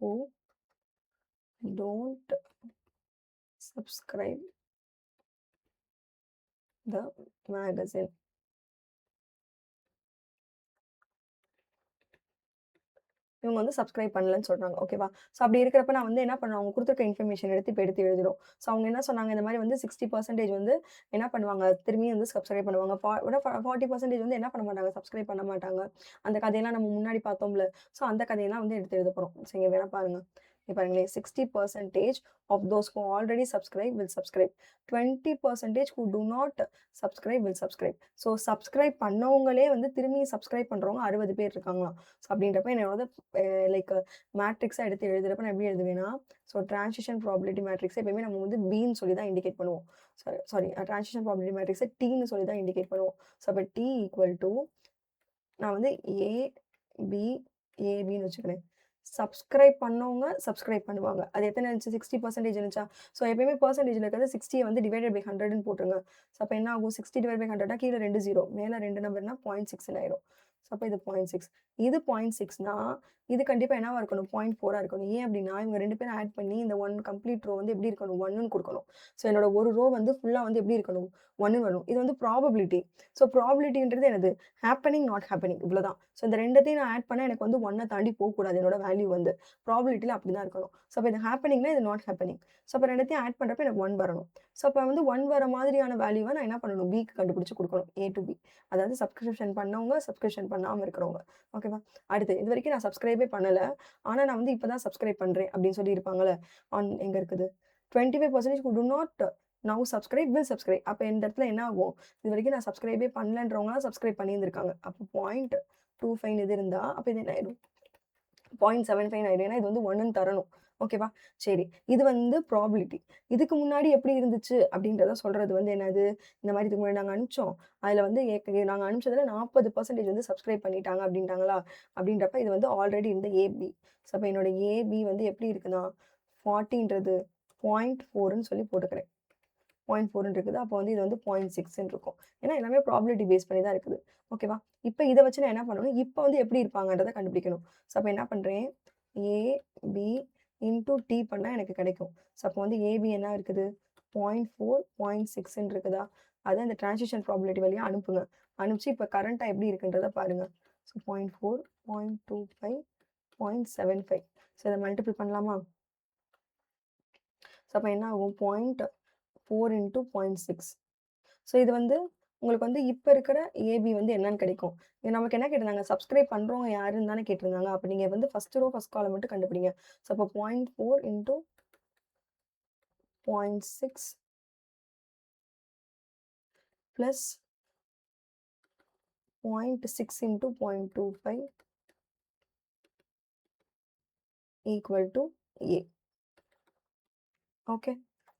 who don't subscribe the magazine. இவங்க வந்து சப்ஸ்கிரைப் பண்ணலன்னு சொல்றாங்க. ஓகேவா? ஸோ அப்படி இருக்கிறப்ப நான் வந்து என்ன பண்ணுவேன், அவங்க குடுத்துருக்க இன்ஃபர்மேஷன் எடுத்து எழுதுறோம். ஸோ அவங்க என்ன சொன்னாங்க, இந்த மாரி வந்து 60% வந்து என்ன பண்ணுவாங்க, திரும்பி வந்து சப்ஸ்கிரைப் பண்ணுவாங்க. 40% வந்து என்ன பண்ண மாட்டாங்க, சப்ஸ்கிரைப் பண்ண மாட்டாங்க. அந்த கதையெல்லாம் நம்ம முன்னாடி பார்த்தோம்ல. ஸோ அந்த கதையெல்லாம் வந்து எடுத்து எழுத போறோம். ஸோ இங்க வேணா பாருங்க. இங்க பாருங்களேன் 60% of those who already subscribe will subscribe. 20% who do not subscribe will subscribe. So subscribe பண்ணவங்களே வந்து திரும்பி சப்ஸ்கிரைப் பண்றவங்க 60 பேர் இருக்காங்களாம். ஸோ அப்படின்றப்ப என்னோட லைக் மேட்ரிக்ஸா எடுத்து எழுதுறப்ப நான் எப்படி எழுதுவேன்னா, ஸோ டிரான்சிஷன் ப்ராபபிலிட்டி மேட்ரிக்ஸ எப்பயுமே நம்ம வந்து பின்னு சொல்லி தான் இண்டிகேட் பண்ணுவோம். சாரி டிரான்சிஷன் ப்ராபபிலிட்டி மேட்ரிக்ஸ டீன்னு சொல்லி தான் இண்டிகேட் பண்ணுவோம். ஸோ அப்ப டி ஈக்குவல் டூ நான் வந்து ஏ, பி, ஏபின்னு வச்சுக்கிறேன். சப்ஸ்கிரைப் பண்ணவங்க சப்ஸ்கிரைப் பண்ணுவாங்க. அது எத்தனை இருந்துச்சு? 60% இருந்துச்சா? ஸோ எப்பயுமே பெர்சன்டேஜ்ல இருக்கிறது 60 வந்து டிவைடட் பை 100ன்னு போட்டுருங்க. ஸோ அப்ப என்ன ஆகும்? 60 டிவைட் பை 100னா கீழ 2 0 மேல 2 நம்பர்னா 0.6ன்னு ஆயிரும். ஸோ அப்ப இது 0.6. இது 0.6னா இது கண்டிப்பா என்னவா இருக்கணும்? 0.4ஆ இருக்கணும். ஏன் அப்படின்னா, இவங்க 2 பேரும் ஆட் பண்ணி இந்த 1 கம்ப்ளீட் ரோ வந்து எப்படி இருக்கணும்? 1ன்னு குடுக்கணும். ஸோ என்னோட ஒரு ரோ வந்து ஃபுல்லா வந்து எப்படி இருக்கணும்? 1ன்னு வரணும். இது வந்து ப்ராபபிலிட்டி. ஸோ ப்ராபபிலிட்டின்றது என்னது? ஹேப்பனிங், நாட் ஹேப்பனிங் இவ்வளோதான். ஸோ இந்த 2த்தையும் நான் ஆட் பண்ணா எனக்கு வந்து 1 தாண்டி போக்கூடாது. என்னோட வேல்யூ வந்து. ப்ராபபிலிட்டில அப்படிதான் இருக்கணும். ஸோ அப்ப இது ஹேப்பனிங்னா இது நாட் ஹேப்பனிங். ஸோ அப்ப 2த்தையும் ஆட் பண்றப்ப எனக்கு 1 வரணும். ஸோ அப்ப வந்து 1 வர மாதிரியான வேல்யூவ நான் என்ன பண்ணணும்? பிக்கு கண்டுபிடிச்சு குடுக்கணும். ஏ டூ பி. அதாவது சப்ஸ்கிரிப்ஷன் பண்ணவங்க, சப்ஸ்கிரிப்ஷன் பண்ணாம இருக்கிறவங்க. ஓகேவா? அடுத்து இதுவரைக்கும் நான் சப்ஸ்கிரைபே பண்ணல. ஆனா நான் வந்து இப்ப தான் சப்ஸ்கிரைப் பண்றேன் அப்படின்னு சொல்லி இருப்பாங்கல்ல. எங்க இருக்குது? 25% who do not now subscribe will subscribe. அப்ப இந்த இடத்துல என்ன ஆகும்? இதுவரைக்கும் நான் சப்ஸ்கிரைபே பண்ணலன்றவங்கலாம் சப்ஸ்கிரைப் பண்ணியிருந்திருக்காங்க. அப்போ 0.25 இது இருந்தா, அப்ப இது என்ன ஆயிடும்? 0.75 ஆயிடும். ஏன்னா இது வந்து 1ன்னு தரணும். ஓகேவா? சரி. இது வந்து ப்ராபபிலிட்டி. இதுக்கு முன்னாடி எப்படி இருந்துச்சு அப்படின்றத சொல்றது வந்து என்னது? இந்த மாரி இதுக்கு முன்னாடி நாங்க அனுப்பிச்சோம். அதுல வந்து நாங்க அனுப்பிச்சதுல 40% வந்து சப்ஸ்கிரைப் பண்ணிட்டாங்க அப்படின்ட்டாங்களா? அப்படின்றப்ப இது வந்து ஆல்ரெடி இருந்த ஏபி. ஸோ அப்ப என்னோட ஏபி வந்து எப்படி இருக்குன்னா, 40ன்றது 0.4ன்னு சொல்லி போட்டுக்கிறேன். 0.4ன்னு இருக்குது. அப்போ வந்து இது வந்து 0.6ன்னு இருக்கும். ஏன்னா எல்லாமே ப்ராபபிலிட்டி பேஸ் பண்ணி தான் இருக்குது. ஓகேவா? இப்ப இத வச்சு நான் என்ன பண்ணணும்? இப்ப வந்து எப்படி இருப்பாங்கன்றத கண்டுபிடிக்கணும். ஸோ அப்ப என்ன பண்றேன்? ஏ, பி இன்டூ டி பண்ணா எனக்கு கிடைக்கும். ஸோ அப்போ வந்து ஏபி என்ன இருக்குது? 0.4, 0.6ன்னு இருக்குதா? அத இந்த டிரான்சிஷன் ப்ராபபிலிட்டி வழியா அனுப்புங்க. அனுப்பிச்சு இப்ப கரண்ட்டா எப்படி இருக்குன்றத பாருங்க. ஸோ 0.4, 0.25, 0.75. ஸோ இத மல்டிபிள் பண்ணலாமா? ஸோ அப்ப என்ன ஆகும்? 0.4 இன்டூ 0.6. ஸோ இது வந்து உங்களுக்கு வந்து இப்ப இருக்கிற ஏபி வந்து என்னன்னு கிடைக்கும். நமக்கு என்ன கேட்டிருந்தாங்க? சப்ஸ்கிரைப் பண்றவங்க யாருன்னு தானே கேட்டிருந்தாங்க. அப்ப நீங்க வந்து ஃபர்ஸ்ட் ரோ, ஃபர்ஸ்ட் காலம் மட்டும் கண்டுபிடிங்க. ஸோ அப்போ 0.4 into 0.6 plus 0.6 into 0.25 equal to A. Okay.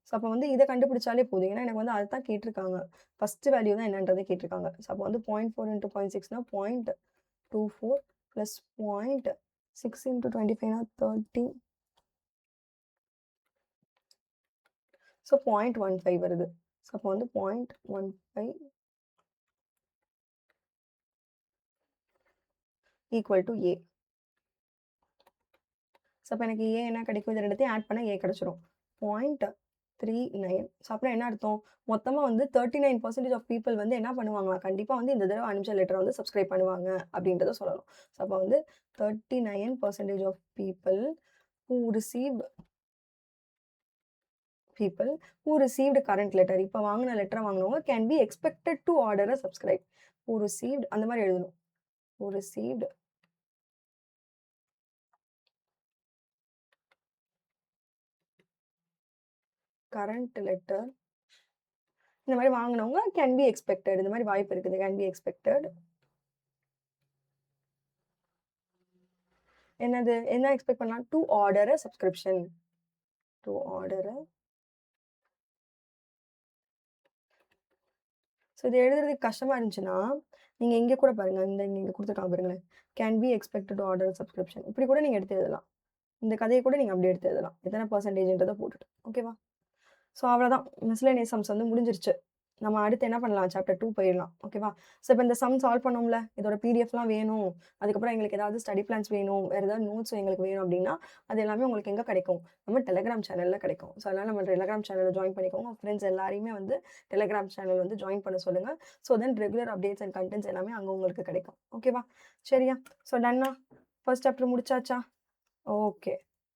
So அப்போ வந்து இத கண்டுபிடிச்சாலே போதும். ஏன்னா எனக்கு வந்து அதுதான் கேட்டிருக்காங்க. ஃபர்ஸ்ட் வேல்யூ தான் என்னன்றத கேட்டிருக்காங்க. ஸோ அப்போ வந்து 0.4 into 0.6னா 0.24 + 0.6 into 25னா 30. ஸோ 0.15 வருது. ஸோ அப்போ வந்து 0.15 equal to A. ஸோ அப்போ எனக்கு A என்ன கிடைக்கும்? இது ரெண்டுத்தையும் ஆட் பண்ணா A கிடைச்சிரும். 0.39. ஸோ அப்புறம் என்ன அர்த்தம்? மொத்தமா வந்து 39% ஆஃப் பீப்பிள் வந்து என்ன பண்ணுவாங்களாம், கண்டிப்பா வந்து இந்த தடவ அனுப்பிச்ச லெட்டர வந்து சப்ஸ்கிரைப் பண்ணுவாங்க அப்படின்றத சொல்லணும். ஸோ அப்போ வந்து 39% of people who received current letter. இப்ப வாங்குன லெட்டர வாங்குனவங்க can be expected to order a subscribe. who received அந்த மாரி எழுதணும். who received current letter. இந்த மாரி வாங்குனவங்க can be expected. இந்த மாரி வாய்ப்பு இருக்குது. can be expected. என்னது? என்ன எக்ஸ்பெக்ட் பண்ணலாம்? to order a subscription. to order a. So இது எழுதுறதுக்கு கஷ்டமா இருந்துச்சுன்னா, நீங்க இங்க கூட பாருங்க. இங்க குடுத்துருக்காங்க பாருங்களேன். Can be expected to order subscription. இப்படி கூட நீங்க எடுத்து எழுதலாம். இந்த கதைய கூட நீங்க அப்படியே எடுத்து எழுதலாம். எத்தனை பெர்சன்டேஜ்ன்றத போட்டுட்டு. ஓகேவா? ஸோ அவ்வளோதான். மிஸ்லேனியஸ் சம்ஸ் வந்து முடிஞ்சிருச்சு. நம்ம அடுத்து என்ன பண்ணலாம்? சாப்டர் 2 போயிடலாம். ஓகேவா? ஸோ இப்போ இந்த சம் சால்வ் பண்ணோம்ல, இதோட பிடிஎஃப்லாம் வேணும். அதுக்கப்புறம் எங்களுக்கு ஏதாவது ஸ்டடி பிளான்ஸ் வேணும். வேற ஏதாவது நோட்ஸ் எங்களுக்கு வேணும் அப்படின்னா, அது எல்லாமே உங்களுக்கு எங்க கிடைக்கும்? நம்ம டெலிகிராம் சேனல்ல கிடைக்கும். ஸோ அதனால நம்ம டெலிகிராம் சேனல்ல ஜாயின் பண்ணிக்கோங்க. உங்க ஃப்ரெண்ட்ஸ் எல்லாரையுமே வந்து டெலிகிராம் சேனல் வந்து ஜாயின் பண்ண சொல்லுங்க. So then regular updates and contents எல்லாமே அங்க உங்களுக்கு கிடைக்கும். ஓகேவா? சரியா? ஸோ டன்னா? ஃபர்ஸ்ட் சாப்டர் முடிச்சாச்சா? ஓகே.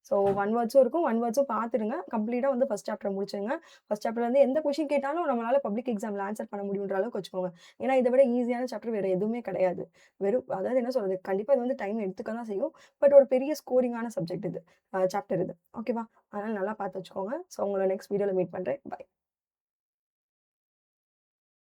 ஸோ 1 வேர்ட்ஸும் இருக்கும். 1 வேர்ட்ஸும் பார்த்துருங்க. கம்ப்ளீட்டா வந்து ஃபர்ஸ்ட் சாப்டர் முடிச்சுருங்க. ஃபர்ஸ்ட் சாப்டர்ல வந்து எந்த கொஸ்டின் கேட்டாலும் நம்மளால பப்ளிக் எக்ஸாம்ல ஆன்சர் பண்ண முடியுன்ற அளவுக்கு வச்சுக்கோங்க. ஏன்னா இத விட ஈஸியான சாப்டர் வேற எதுவுமே கிடையாது. வெறும் அதாவது என்ன சொல்றது? கண்டிப்பா இது வந்து டைம் எடுத்துக்க தான் செய்யும். பட் ஒரு பெரிய ஸ்கோரிங்கான சப்ஜெக்ட் இது. சாப்டர் இது. ஓகேவா? அதனால நல்லா பார்த்து வச்சுக்கோங்க. ஸோ உங்கள நெக்ஸ்ட் வீடியோல மீட் பண்றேன். பை.